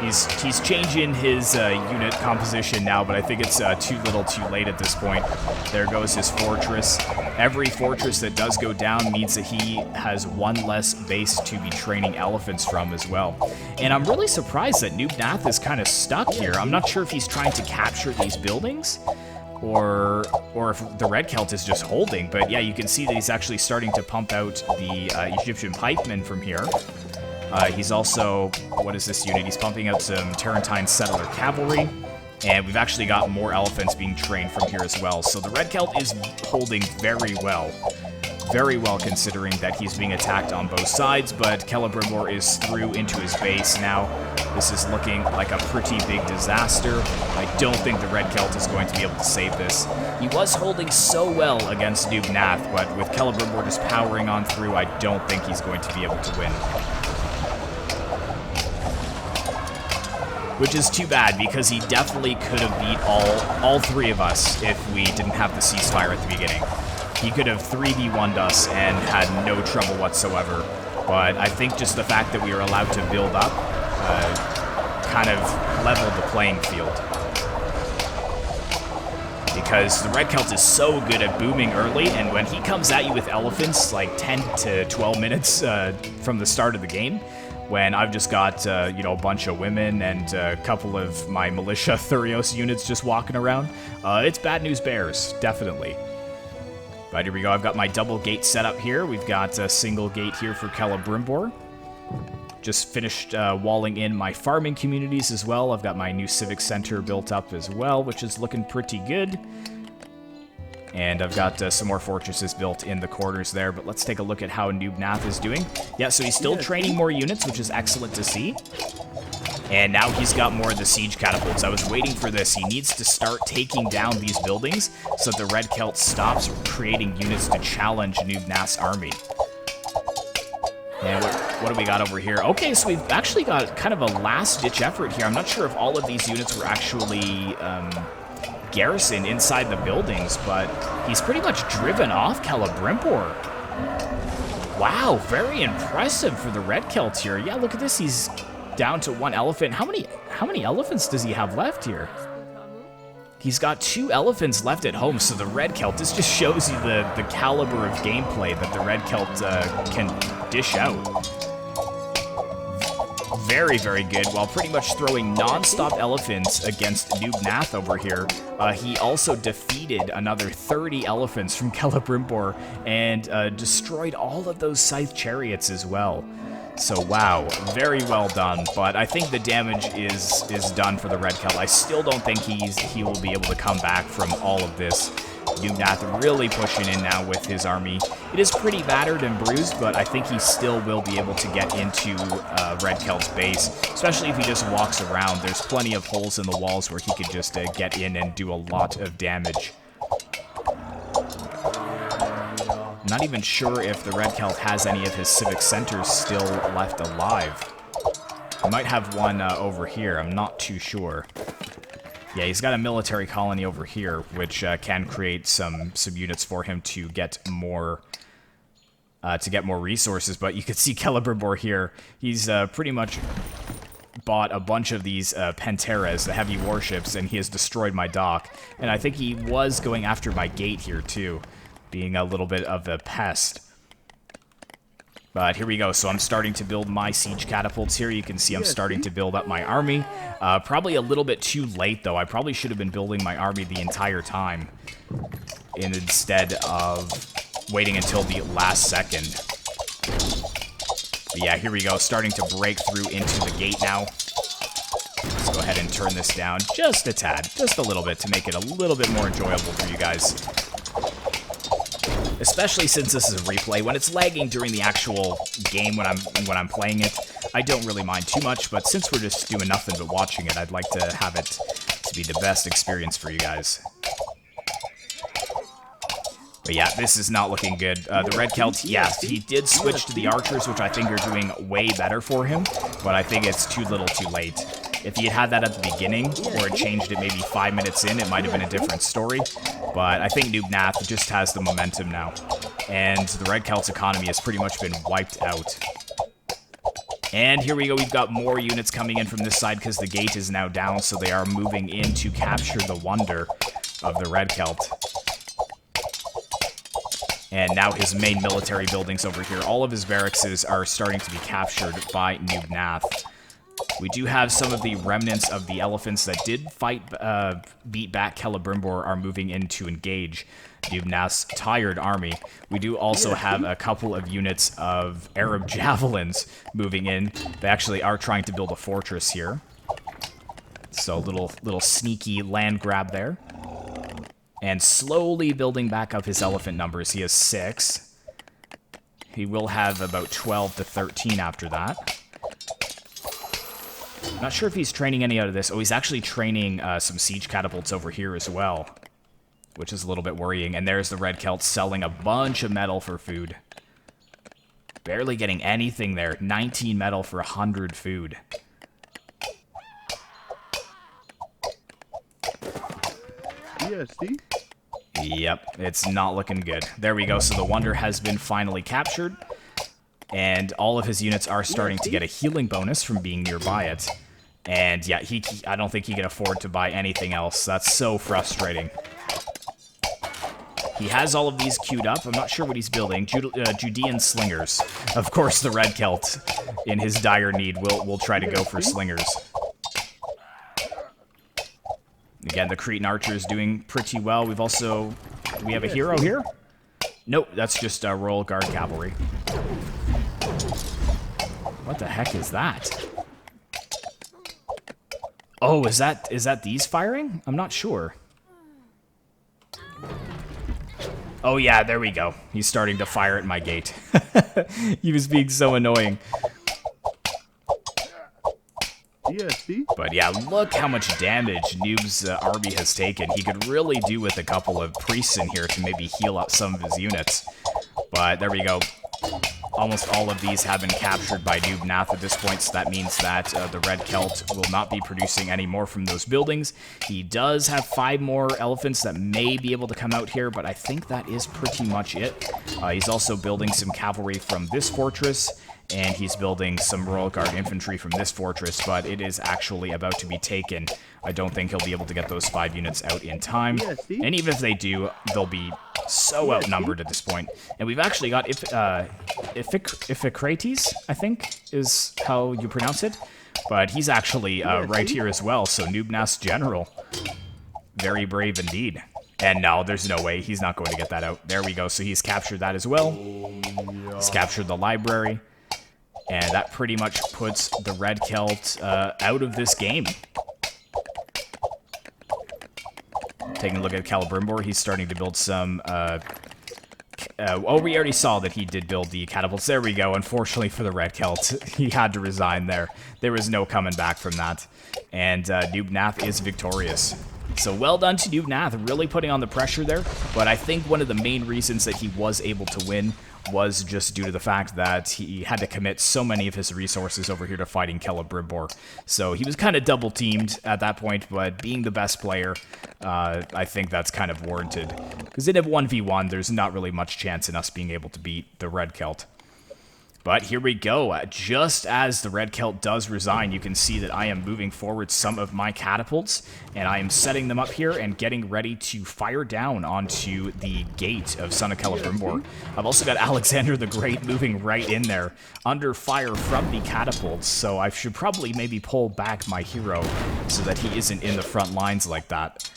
He's changing his unit composition now, but I think it's too little too late at this point. There goes his fortress. Every fortress that does go down means that he has 1 less base to be training elephants from as well. And I'm really surprised that Noob Nath is kind of stuck here. I'm not sure if he's trying to capture these buildings, or if the Red Celt is just holding. But yeah, you can see that he's actually starting to pump out the Egyptian pikemen from here. He's also, what is this unit? He's pumping out some Tarentine settler cavalry, and we've actually got more elephants being trained from here as well. So the Red Celt is holding very well considering that he's being attacked on both sides, but Celebrimbor is through into his base now. This is looking like a pretty big disaster. I don't think the Red Celt is going to be able to save this. He was holding so well against Noob Nath, but with Celebrimbor just powering on through, I don't think he's going to be able to win. Which is too bad, because he definitely could have beat all 3 of us if we didn't have the ceasefire at the beginning. He could have 3v1'd us and had no trouble whatsoever. But I think just the fact that we were allowed to build up kind of leveled the playing field. Because the Red Celt is so good at booming early, and when he comes at you with elephants like 10 to 12 minutes from the start of the game, when I've just got, you know, a bunch of women and a couple of my militia Thurios units just walking around, it's bad news bears, definitely. But here we go, I've got my double gate set up here. We've got a single gate here for Celebrimbor. Just finished walling in my farming communities as well. I've got my new civic center built up as well, which is looking pretty good. And I've got some more fortresses built in the quarters there, but let's take a look at how Noob Nath is doing. Yeah, so he's still training more units, which is excellent to see. And now he's got more of the siege catapults. I was waiting for this. He needs to start taking down these buildings so that the Red Celt stops creating units to challenge Noob Nath's army. And what do we got over here? Okay, so we've actually got kind of a last-ditch effort here. I'm not sure if all of these units were actually garrisoned inside the buildings, but he's pretty much driven off Celebrimbor. Wow, very impressive for the Red Celt here. Yeah, look at this. He's down to 1 elephant. How many elephants does he have left here? He's got 2 elephants left at home, so the Red Celt, this just shows you the caliber of gameplay that the Red Celt can dish out. very, very good, while pretty much throwing non-stop elephants against Noob Nath over here. He also defeated another 30 elephants from Celebrimbor and destroyed all of those scythe chariots as well. So wow, very well done, but I think the damage is done for the Red Celt. I still don't think he will be able to come back from all of this. Noob Nath really pushing in now with his army. It is pretty battered and bruised, but I think he still will be able to get into Red Celt's base, especially if he just walks around. There's plenty of holes in the walls where he could just get in and do a lot of damage. I'm not even sure if the Red Celt has any of his civic centers still left alive. He might have one over here. I'm not too sure. Yeah, he's got a military colony over here, which can create some units for him to get more resources. But you can see Celebrimbor here. He's pretty much bought a bunch of these Panteras, the heavy warships, and he has destroyed my dock. And I think he was going after my gate here too, being a little bit of a pest. But here we go. So I'm starting to build my siege catapults here. You can see I'm starting to build up my army. Probably a little bit too late, though. I probably should have been building my army the entire time instead of waiting until the last second. But yeah, here we go. Starting to break through into the gate now. Let's go ahead and turn this down just a tad, just a little bit, to make it a little bit more enjoyable for you guys. Especially since this is a replay. When it's lagging during the actual game when I'm playing it, I don't really mind too much, but since we're just doing nothing but watching it, I'd like to have it to be the best experience for you guys. But yeah, this is not looking good. The Red Celt, yes, he did switch to the archers, which I think are doing way better for him, but I think it's too little too late. If he had had that at the beginning, or it changed it maybe 5 minutes in, it might have been a different story. But I think Noob Nath just has the momentum now. And the Red Celt's economy has pretty much been wiped out. And here we go, we've got more units coming in from this side because the gate is now down, so they are moving in to capture the wonder of the Red Celt. And now his main military buildings over here, all of his barracks are starting to be captured by Noob Nath. We do have some of the remnants of the elephants that did beat back Celebrimbor are moving in to engage Noob Nath's tired army. We do also have a couple of units of Arab javelins moving in. They actually are trying to build a fortress here. So little sneaky land grab there. And slowly building back up his elephant numbers. He has 6. He will have about 12 to 13 after that. Not sure if he's training any out of this. Oh, he's actually training some siege catapults over here as well, which is a little bit worrying. And there's the Red Celt selling a bunch of metal for food. Barely getting anything there. 19 metal for 100 food. ESD? Yep, it's not looking good. There we go. So the Wonder has been finally captured. And all of his units are starting to get a healing bonus from being nearby it. And yeah, I don't think he can afford to buy anything else. That's so frustrating. He has all of these queued up. I'm not sure what he's building. Judean slingers. Of course, the Red Celt, in his dire need, will try to go for slingers. Again, the Cretan archer is doing pretty well. We have a hero here? Nope, that's just Royal Guard cavalry. What the heck is that? Oh, is that these firing? I'm not sure. Oh yeah, there we go. He's starting to fire at my gate. He was being so annoying. ESD? But yeah, look how much damage Noob's army has taken. He could really do with a couple of priests in here to maybe heal up some of his units. But there we go. Almost all of these have been captured by Noob Nath at this point, so that means that the Red Celt will not be producing any more from those buildings. He does have 5 more elephants that may be able to come out here, but I think that is pretty much it. He's also building some cavalry from this fortress, and he's building some Royal Guard infantry from this fortress, but it is actually about to be taken. I don't think he'll be able to get those 5 units out in time. And even if they do, they'll be so outnumbered at this point. And we've actually got Iphicrates, I think, is how you pronounce it. But he's actually right here as well, so Noobnath's general. Very brave indeed. And no, there's no way. He's not going to get that out. There we go. So he's captured that as well. He's captured the library. And that pretty much puts the Red Celt out of this game. Taking a look at Celebrimbor, he's starting to build some... oh, we already saw that he did build the catapults. There we go. Unfortunately for the Red Celt, he had to resign there. There was no coming back from that. And Noobnath is victorious. So well done to Noobnath, really putting on the pressure there. But I think one of the main reasons that he was able to win was just due to the fact that he had to commit so many of his resources over here to fighting Celebrimbor. So he was kind of double-teamed at that point, but being the best player, I think that's kind of warranted. Because in a 1v1, there's not really much chance in us being able to beat the Red Celt. But here we go. Just as the Red Celt does resign, you can see that I am moving forward some of my catapults, and I am setting them up here and getting ready to fire down onto the gate of Son of Celebrimbor. I've also got Alexander the Great moving right in there, under fire from the catapults, so I should probably maybe pull back my hero so that he isn't in the front lines like that.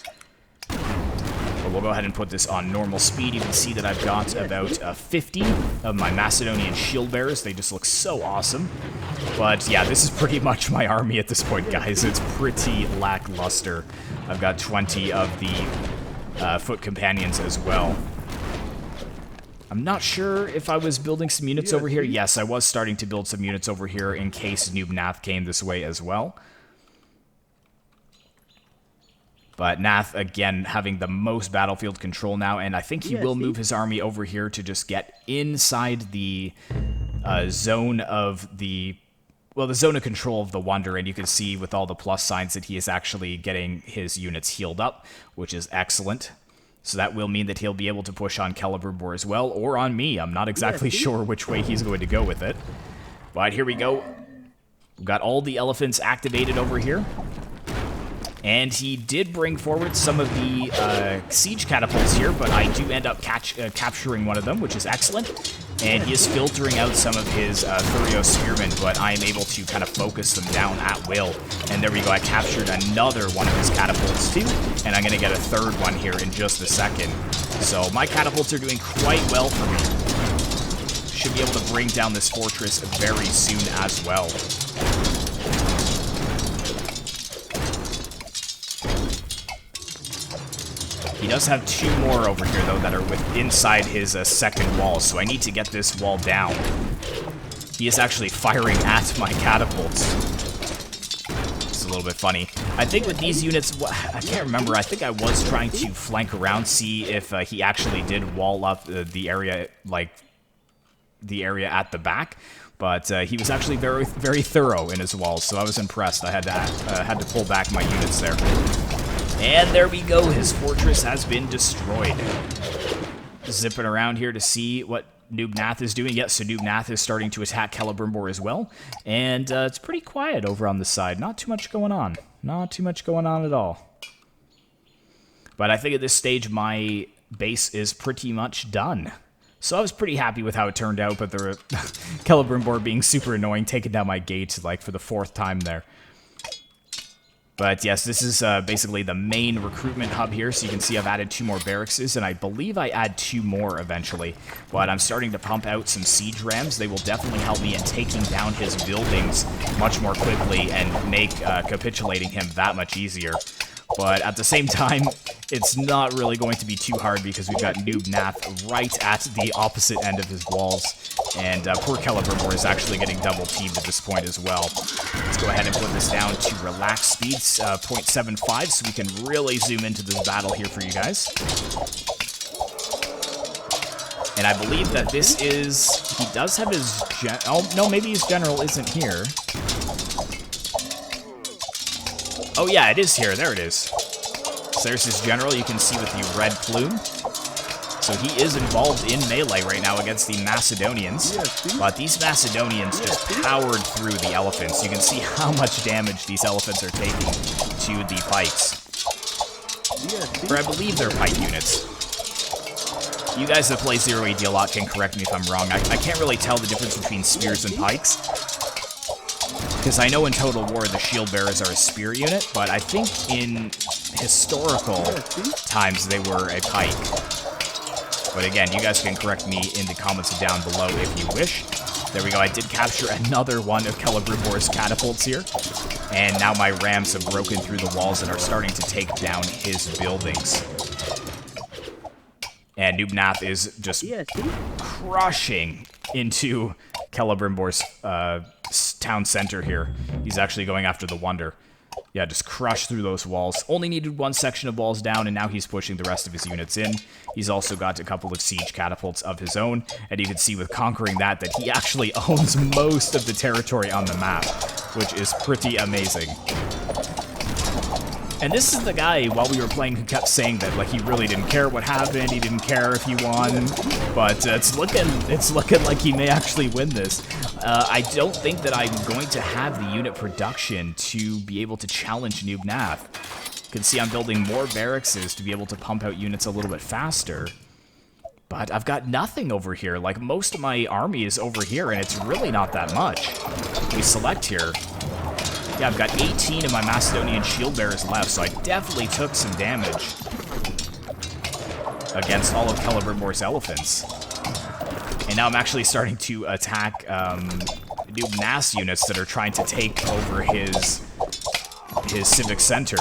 But we'll go ahead and put this on normal speed. You can see that I've got about 50 of my Macedonian shield bearers. They just look so awesome. But yeah, this is pretty much my army at this point, guys. It's pretty lackluster. I've got 20 of the foot companions as well. I'm not sure if I was building some units over here. Yes, I was starting to build some units over here in case Noobnath came this way as well. But Nath, again, having the most battlefield control now, and I think he will move his army over here to just get inside the zone of the... well, the zone of control of the Wonder, and you can see with all the plus signs that he is actually getting his units healed up, which is excellent. So that will mean that he'll be able to push on Celebrimbor as well, or on me. I'm not exactly sure which way he's going to go with it. But here we go. We've got all the elephants activated over here. And he did bring forward some of the siege catapults here, but I do end up capturing one of them, which is excellent. And he is filtering out some of his Thurio spearmen, but I am able to kind of focus them down at will. And there we go, I captured another one of his catapults too, and I'm going to get a third one here in just a second. So my catapults are doing quite well for me. Should be able to bring down this fortress very soon as well. He does have two more over here, though, that are inside his second wall, so I need to get this wall down. He is actually firing at my catapults. It's a little bit funny. I think with these units, I can't remember, I think I was trying to flank around, see if he actually did wall up the area, like, the area at the back. But he was actually very, very thorough in his walls, so I was impressed. I had to pull back my units there. And there we go, his fortress has been destroyed. Zipping around here to see what Noobnath is doing. Yes, so Noobnath is starting to attack Celebrimbor as well. And it's pretty quiet over on this side. Not too much going on. Not too much going on at all. But I think at this stage, my base is pretty much done. So I was pretty happy with how it turned out, but the Celebrimbor being super annoying, taking down my gate, like, for the 4th time there. But yes, this is basically the main recruitment hub here, so you can see I've added 2 more barracks, and I believe I add 2 more eventually. But I'm starting to pump out some siege rams. They will definitely help me in taking down his buildings much more quickly and make capitulating him that much easier. But at the same time, it's not really going to be too hard because we've got Noobnath right at the opposite end of his walls. And poor Celebrimbor is actually getting double teamed at this point as well. Let's go ahead and put this down to relax speeds, 0.75, so we can really zoom into this battle here for you guys. And I believe that this is... he does have his... oh, no, maybe his general isn't here. Oh yeah, it is here. There it is. So there's his general you can see with the red plume. So he is involved in melee right now against the Macedonians. But these Macedonians just powered through the elephants. You can see how much damage these elephants are taking to the pikes. Or I believe they're pike units. You guys that play 0AD a lot can correct me if I'm wrong. I can't really tell the difference between spears and pikes. Because I know in Total War the shield bearers are a spear unit, but I think in historical times they were a pike. But again, you guys can correct me in the comments down below if you wish. There we go, I did capture another one of Celebrimbor's catapults here. And now my rams have broken through the walls and are starting to take down his buildings. And Nubnath is just crushing into Celebrimbor's town center here. He's actually going after the Wonder. Yeah, just crushed through those walls. Only needed one section of walls down, and now he's pushing the rest of his units in. He's also got a couple of siege catapults of his own, and you can see with conquering that he actually owns most of the territory on the map, which is pretty amazing. And this is the guy, while we were playing, who kept saying that, like, he really didn't care what happened, he didn't care if he won, but it's looking like he may actually win this. I don't think that I'm going to have the unit production to be able to challenge Nubnath. You can see I'm building more barracks to be able to pump out units a little bit faster. But I've got nothing over here. Like, most of my army is over here, and it's really not that much. We select here. Yeah, I've got 18 of my Macedonian shield bearers left, so I definitely took some damage against all of Celebrimbor's elephants. And now I'm actually starting to attack Nubnath's units that are trying to take over his civic center.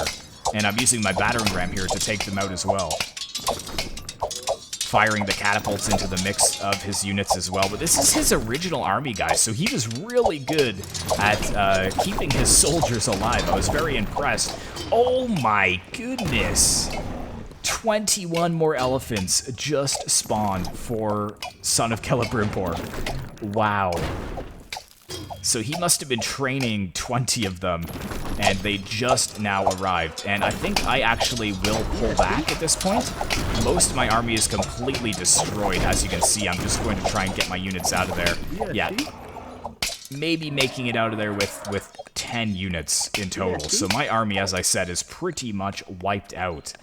And I'm using my battering ram here to take them out as well. Firing the catapults into the mix of his units as well. But this is his original army, guys, so he was really good at keeping his soldiers alive. I was very impressed. Oh my goodness! 21 more elephants just spawned for Son of Celebrimbor. Wow. So he must have been training 20 of them, and they just now arrived. And I think I actually will pull back at this point. Most of my army is completely destroyed, as you can see. I'm just going to try and get my units out of there. Yeah, maybe making it out of there with 10 units in total. So my army, as I said, is pretty much wiped out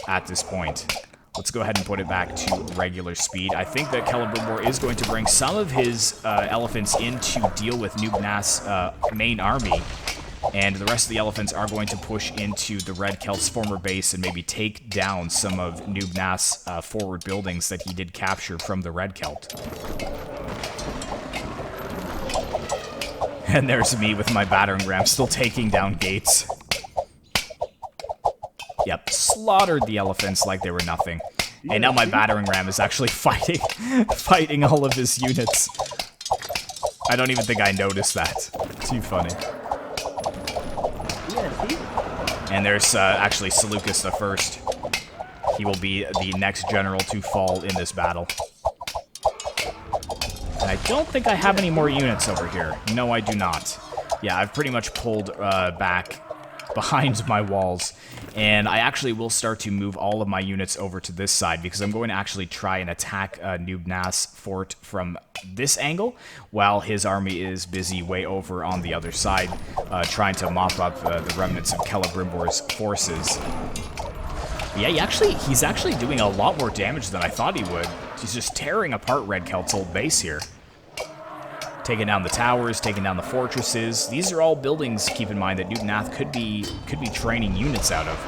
at this point. Let's go ahead and put it back to regular speed. I think that Celebrimbor is going to bring some of his elephants in to deal with Nubnath's main army, and the rest of the elephants are going to push into the Red Celt's former base and maybe take down some of Nubnath's forward buildings that he did capture from the Red Celt. And there's me with my battering ram still taking down gates. Yep, slaughtered the elephants like they were nothing. And now my battering ram is actually fighting all of his units. I don't even think I noticed that. Too funny. And there's actually Seleucus I. He will be the next general to fall in this battle. And I don't think I have any more units over here. No, I do not. Yeah, I've pretty much pulled back behind my walls, and I actually will start to move all of my units over to this side because I'm going to actually try and attack Nubnath's fort from this angle while his army is busy way over on the other side trying to mop up the remnants of Celebrimbor's forces. Yeah, he's actually doing a lot more damage than I thought he would. He's just tearing apart Red Celt's old base here. Taking down the towers, taking down the fortresses. These are all buildings, keep in mind, that Nubnath could be training units out of.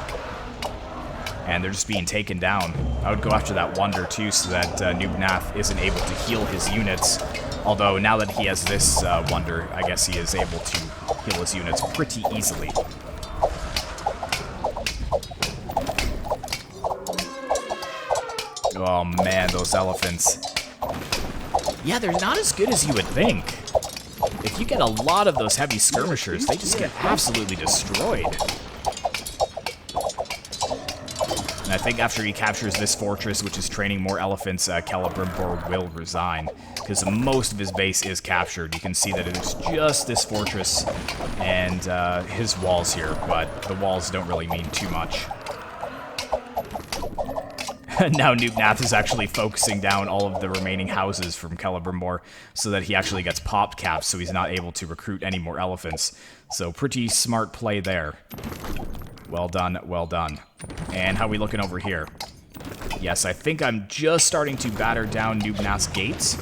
And they're just being taken down. I would go after that Wonder, too, so that Nubnath isn't able to heal his units. Although, now that he has this Wonder, I guess he is able to heal his units pretty easily. Oh, man, those elephants. Yeah, they're not as good as you would think. If you get a lot of those heavy skirmishers, they just get absolutely destroyed. And I think after he captures this fortress, which is training more elephants, Celebrimbor will resign. Because most of his base is captured. You can see that it's just this fortress and his walls here, but the walls don't really mean too much. Now Nubnath is actually focusing down all of the remaining houses from Celebrimbor so that he actually gets popped caps so he's not able to recruit any more elephants. So pretty smart play there. Well done, well done. And how are we looking over here? Yes, I think I'm just starting to batter down Nubnath's gates.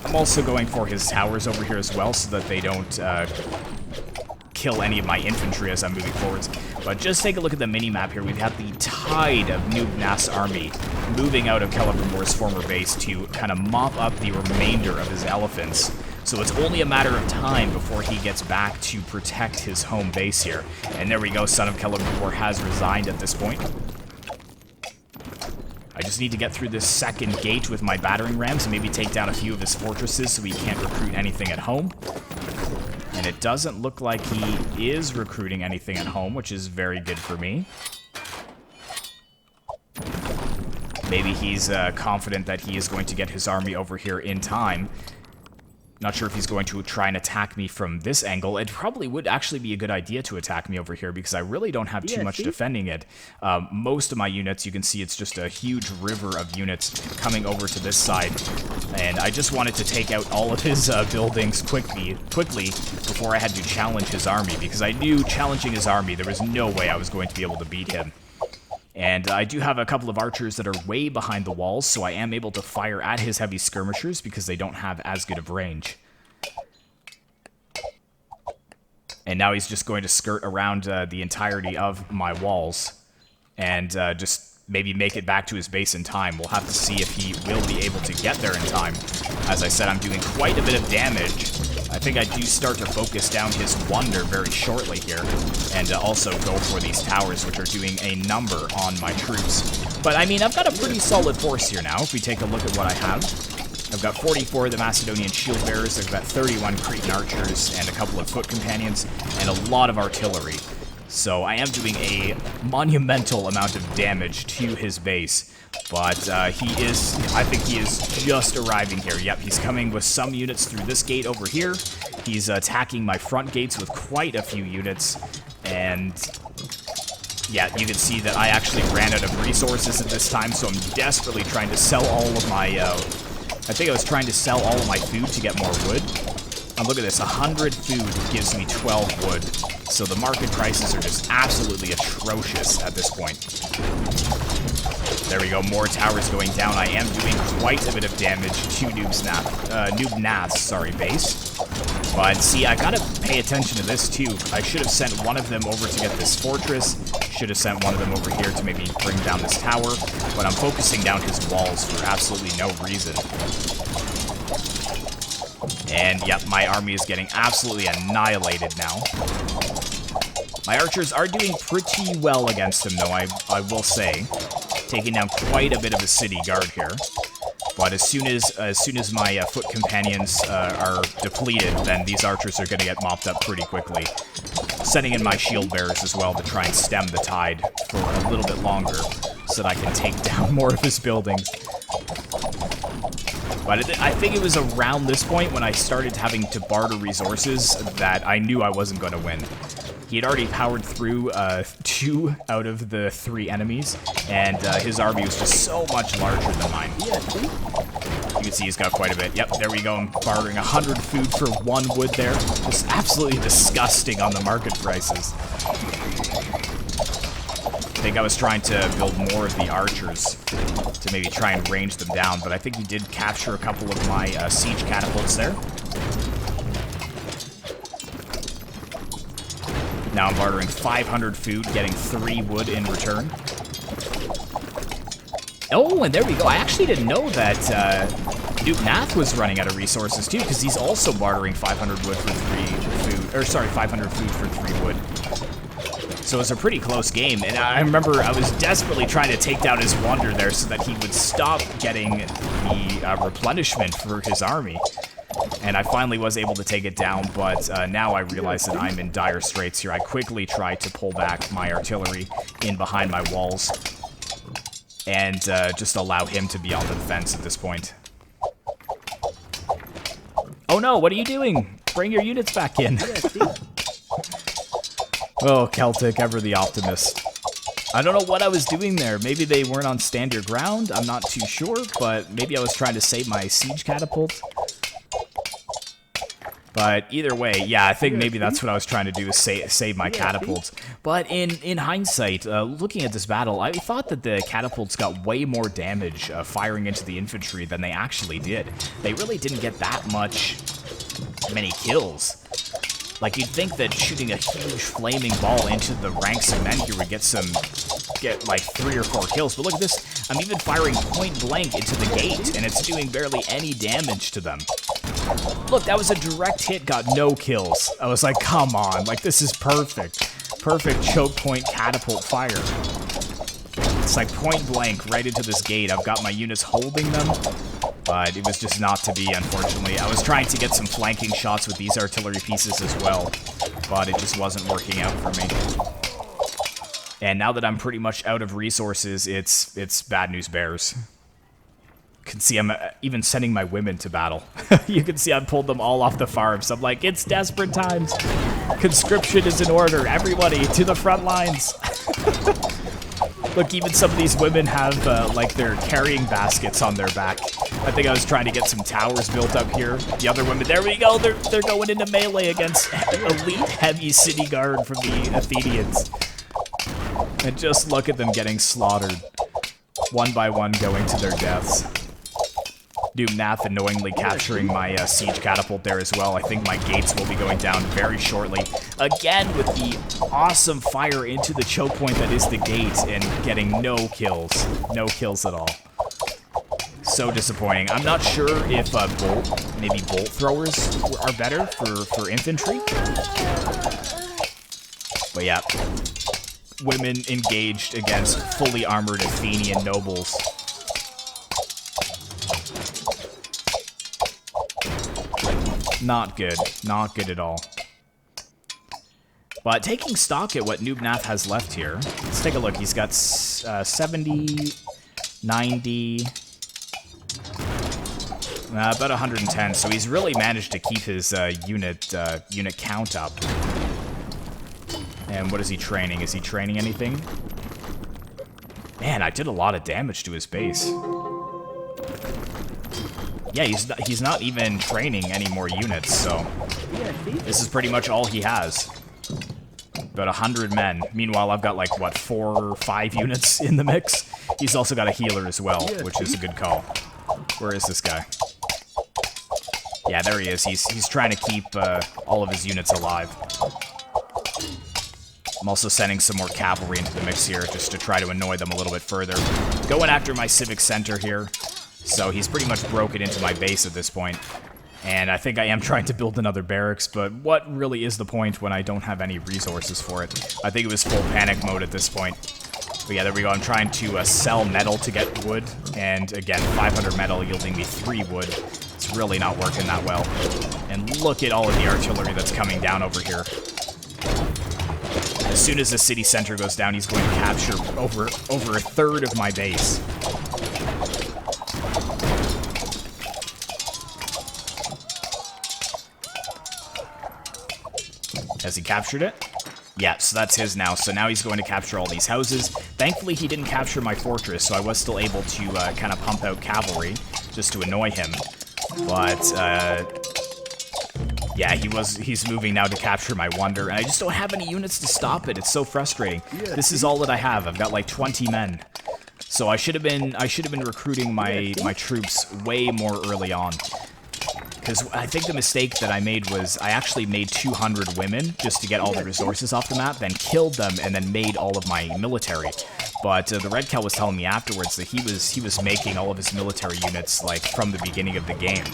I'm also going for his towers over here as well so that they don't kill any of my infantry as I'm moving forwards. But just take a look at the mini-map here. We've got the tide of Nubnath's army moving out of Celebrimor's former base to kind of mop up the remainder of his elephants. So it's only a matter of time before he gets back to protect his home base here. And there we go, Son of Celebrimor has resigned at this point. I just need to get through this second gate with my battering rams and maybe take down a few of his fortresses so he can't recruit anything at home. And it doesn't look like he is recruiting anything at home, which is very good for me. Maybe he's confident that he is going to get his army over here in time. Not sure if he's going to try and attack me from this angle. It probably would actually be a good idea to attack me over here because I really don't have too much defending it. Most of my units, you can see it's just a huge river of units coming over to this side. And I just wanted to take out all of his buildings quickly before I had to challenge his army because I knew challenging his army, there was no way I was going to be able to beat him. And I do have a couple of archers that are way behind the walls, so I am able to fire at his heavy skirmishers because they don't have as good of range. And now he's just going to skirt around the entirety of my walls and just maybe make it back to his base in time. We'll have to see if he will be able to get there in time. As I said, I'm doing quite a bit of damage. I think I do start to focus down his wonder very shortly here, and also go for these towers, which are doing a number on my troops. But, I mean, I've got a pretty solid force here now, if we take a look at what I have. I've got 44 of the Macedonian shield bearers, I've got 31 Cretan archers, and a couple of foot companions, and a lot of artillery. So I am doing a monumental amount of damage to his base. But I think he is just arriving here. Yep, he's coming with some units through this gate over here. He's attacking my front gates with quite a few units. And yeah, you can see that I actually ran out of resources at this time, so I'm desperately trying to sell all of my, I think I was trying to sell all of my food to get more wood. And look at this, 100 food gives me 12 wood. So the market prices are just absolutely atrocious at this point. There we go, more towers going down. I am doing quite a bit of damage to Nubnath's base. But see, I gotta pay attention to this too. I should have sent one of them over to get this fortress. Should have sent one of them over here to maybe bring down this tower. But I'm focusing down his walls for absolutely no reason. And yep, my army is getting absolutely annihilated now. My archers are doing pretty well against him, though, I will say. Taking down quite a bit of a city guard here. But as soon as my foot companions are depleted, then these archers are going to get mopped up pretty quickly. Sending in my shield bearers as well to try and stem the tide for a little bit longer so that I can take down more of his buildings. But I think it was around this point when I started having to barter resources that I knew I wasn't going to win. He had already powered through 2 out of the 3 enemies, and his army was just so much larger than mine. You can see he's got quite a bit. Yep, there we go. I'm bartering 100 food for 1 wood there. Just absolutely disgusting on the market prices. I think I was trying to build more of the archers to maybe try and range them down, but I think he did capture a couple of my siege catapults there. Now I'm bartering 500 food, getting 3 wood in return. Oh, and there we go. I actually didn't know that Nubnath was running out of resources too, because he's also bartering 500 wood for 3 food, or sorry, 500 food for 3 wood. So it was a pretty close game, and I remember I was desperately trying to take down his wonder there so that he would stop getting the replenishment for his army. And I finally was able to take it down, but now I realize that I'm in dire straits here. I quickly try to pull back my artillery in behind my walls and just allow him to be on the defense at this point. Oh no, what are you doing? Bring your units back in. Oh, Celtic, ever the optimist. I don't know what I was doing there. Maybe they weren't on stand your ground. I'm not too sure, but maybe I was trying to save my siege catapult. But either way, yeah, I think maybe that's what I was trying to do, is save my catapults. But in hindsight, looking at this battle, I thought that the catapults got way more damage firing into the infantry than they actually did. They really didn't get that many kills. Like, you'd think that shooting a huge flaming ball into the ranks of men here would get like 3 or 4 kills. But look at this. I'm even firing point blank into the gate, and it's doing barely any damage to them. Look, that was a direct hit, got no kills. I was like, come on, like, this is perfect. Perfect choke point catapult fire. It's like point blank right into this gate. I've got my units holding them, but it was just not to be, unfortunately. I was trying to get some flanking shots with these artillery pieces as well, but it just wasn't working out for me. And now that I'm pretty much out of resources, it's bad news bears. You can see I'm even sending my women to battle. You can see I've pulled them all off the farms. I'm like, it's desperate times. Conscription is in order. Everybody to the front lines. Look, even some of these women have like their carrying baskets on their back. I think I was trying to get some towers built up here. The other women, there we go. They're going into melee against elite heavy city guard from the Athenians. And just look at them getting slaughtered. One by one going to their deaths. Nath annoyingly capturing my siege catapult there as well. I think my gates will be going down very shortly. Again with the awesome fire into the choke point that is the gate and getting no kills. No kills at all. So disappointing. I'm not sure if maybe bolt throwers are better for infantry. But yeah. Women engaged against fully armored Athenian nobles. Not good. Not good at all. But taking stock at what Noobnath has left here, let's take a look. He's got 70, 90, about 110. So he's really managed to keep his unit count up. And what is he training? Is he training anything? Man, I did a lot of damage to his base. Yeah, he's not even training any more units, so this is pretty much all he has. About 100 men. Meanwhile, I've got like, what, 4 or 5 units in the mix? He's also got a healer as well, which is a good call. Where is this guy? Yeah, there he is. He's trying to keep all of his units alive. I'm also sending some more cavalry into the mix here, just to try to annoy them a little bit further. Going after my civic center here. So he's pretty much broken into my base at this point. And I think I am trying to build another barracks, but what really is the point when I don't have any resources for it? I think it was full panic mode at this point. But yeah, there we go. I'm trying to sell metal to get wood. And again, 500 metal yielding me 3 wood. It's really not working that well. And look at all of the artillery that's coming down over here. As soon as the city center goes down, he's going to capture over a third of my base. Has he captured it? Yeah, so that's his now. So now he's going to capture all these houses. Thankfully, he didn't capture my fortress, so I was still able to kind of pump out cavalry just to annoy him. But, yeah, he's moving now to capture my wonder, and I just don't have any units to stop it. It's so frustrating. This is all that I have. I've got like 20 men. So I should have been recruiting my troops way more early on. Because I think the mistake that I made was I actually made 200 women just to get all the resources off the map, then killed them, and then made all of my military. But the Red Kel was telling me afterwards that he was making all of his military units like from the beginning of the game.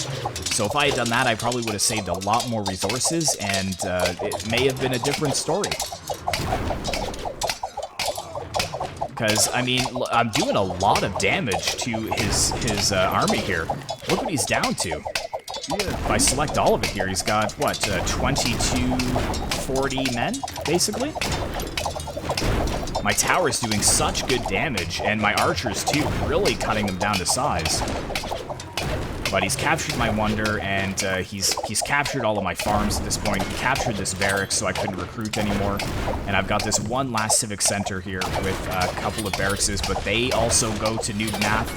So if I had done that, I probably would have saved a lot more resources, and it may have been a different story. Because, I mean, I'm doing a lot of damage to his army here. Look what he's down to. If I select all of it here, he's got, what, 20 to 40 men, basically? My tower's doing such good damage, and my archers, too, really cutting them down to size. But he's captured my wonder, and he's captured all of my farms at this point. He captured this barracks, so I couldn't recruit anymore. And I've got this one last civic center here with a couple of barracks, but they also go to Noobnath.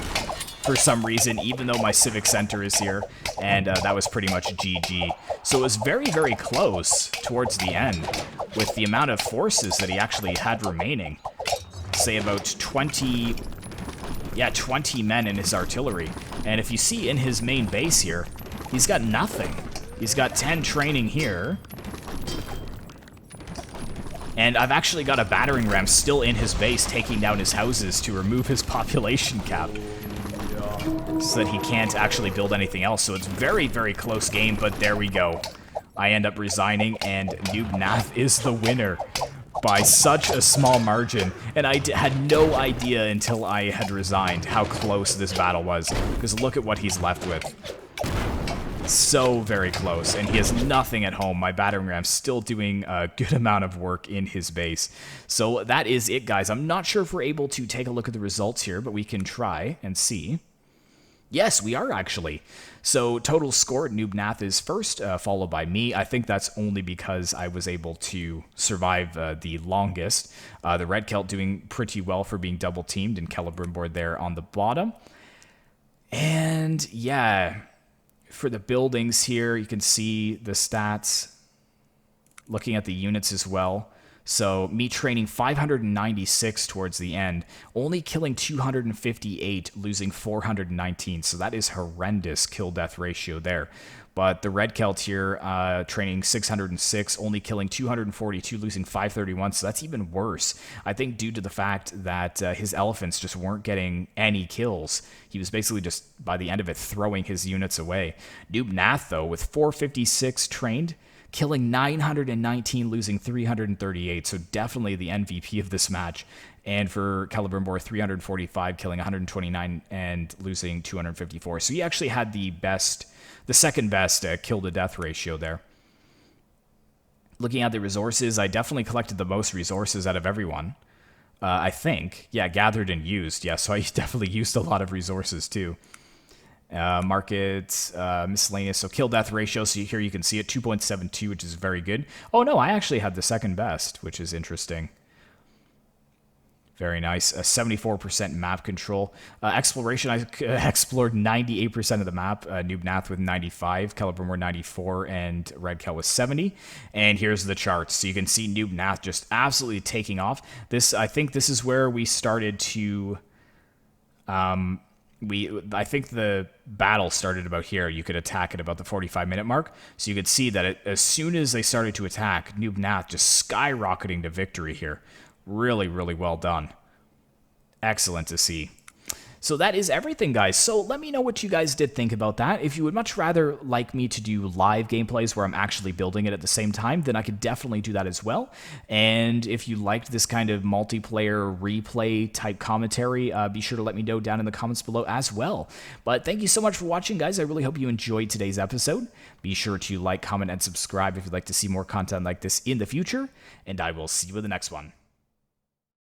for some reason, even though my civic center is here, and that was pretty much GG. So it was very, very close towards the end with the amount of forces that he actually had remaining. Say about 20 men in his artillery. And if you see in his main base here, he's got nothing. He's got 10 training here. And I've actually got a battering ram still in his base taking down his houses to remove his population cap, so that he can't actually build anything else. So it's very, very close game, but there we go. I end up resigning, and Noob Nath is the winner by such a small margin. And I had no idea until I had resigned how close this battle was, because look at what he's left with. So very close, and he has nothing at home. My battering ram's still doing a good amount of work in his base. So that is it, guys. I'm not sure if we're able to take a look at the results here, but we can try and see. Yes, we are actually. So total score, Noob Nath is first, followed by me. I think that's only because I was able to survive the longest. The Red Celt doing pretty well for being double teamed, and Celebrimbor there on the bottom. And yeah, for the buildings here, you can see the stats, looking at the units as well. So me training 596 towards the end, only killing 258, losing 419. So that is horrendous kill-death ratio there. But the Red Celt here, training 606, only killing 242, losing 531. So that's even worse. I think due to the fact that his elephants just weren't getting any kills. He was basically just, by the end of it, throwing his units away. Noob Nath, though, with 456 trained, killing 919, losing 338. So definitely the MVP of this match. And for Celebrimbor, 345, killing 129 and losing 254. So he actually had the second best kill-to-death ratio there. Looking at the resources, I definitely collected the most resources out of everyone. I think. Yeah, gathered and used. Yeah, so I definitely used a lot of resources too. Markets, miscellaneous, so kill-death ratio, so here you can see it, 2.72, which is very good. Oh no, I actually had the second best, which is interesting. Very nice. 74% map control. Exploration, I explored 98% of the map. Noob Nath with 95, Celebrimbor 94, and Red Celt with 70. And here's the charts. So you can see Noob Nath just absolutely taking off. I think this is where we started to... I think the battle started about here. You could attack at about the 45-minute mark. So you could see that as soon as they started to attack, Noob Nath just skyrocketing to victory here. Really, really well done. Excellent to see. So that is everything, guys. So let me know what you guys did think about that. If you would much rather like me to do live gameplays where I'm actually building it at the same time, then I could definitely do that as well. And if you liked this kind of multiplayer replay type commentary, be sure to let me know down in the comments below as well. But thank you so much for watching, guys. I really hope you enjoyed today's episode. Be sure to like, comment, and subscribe if you'd like to see more content like this in the future. And I will see you in the next one.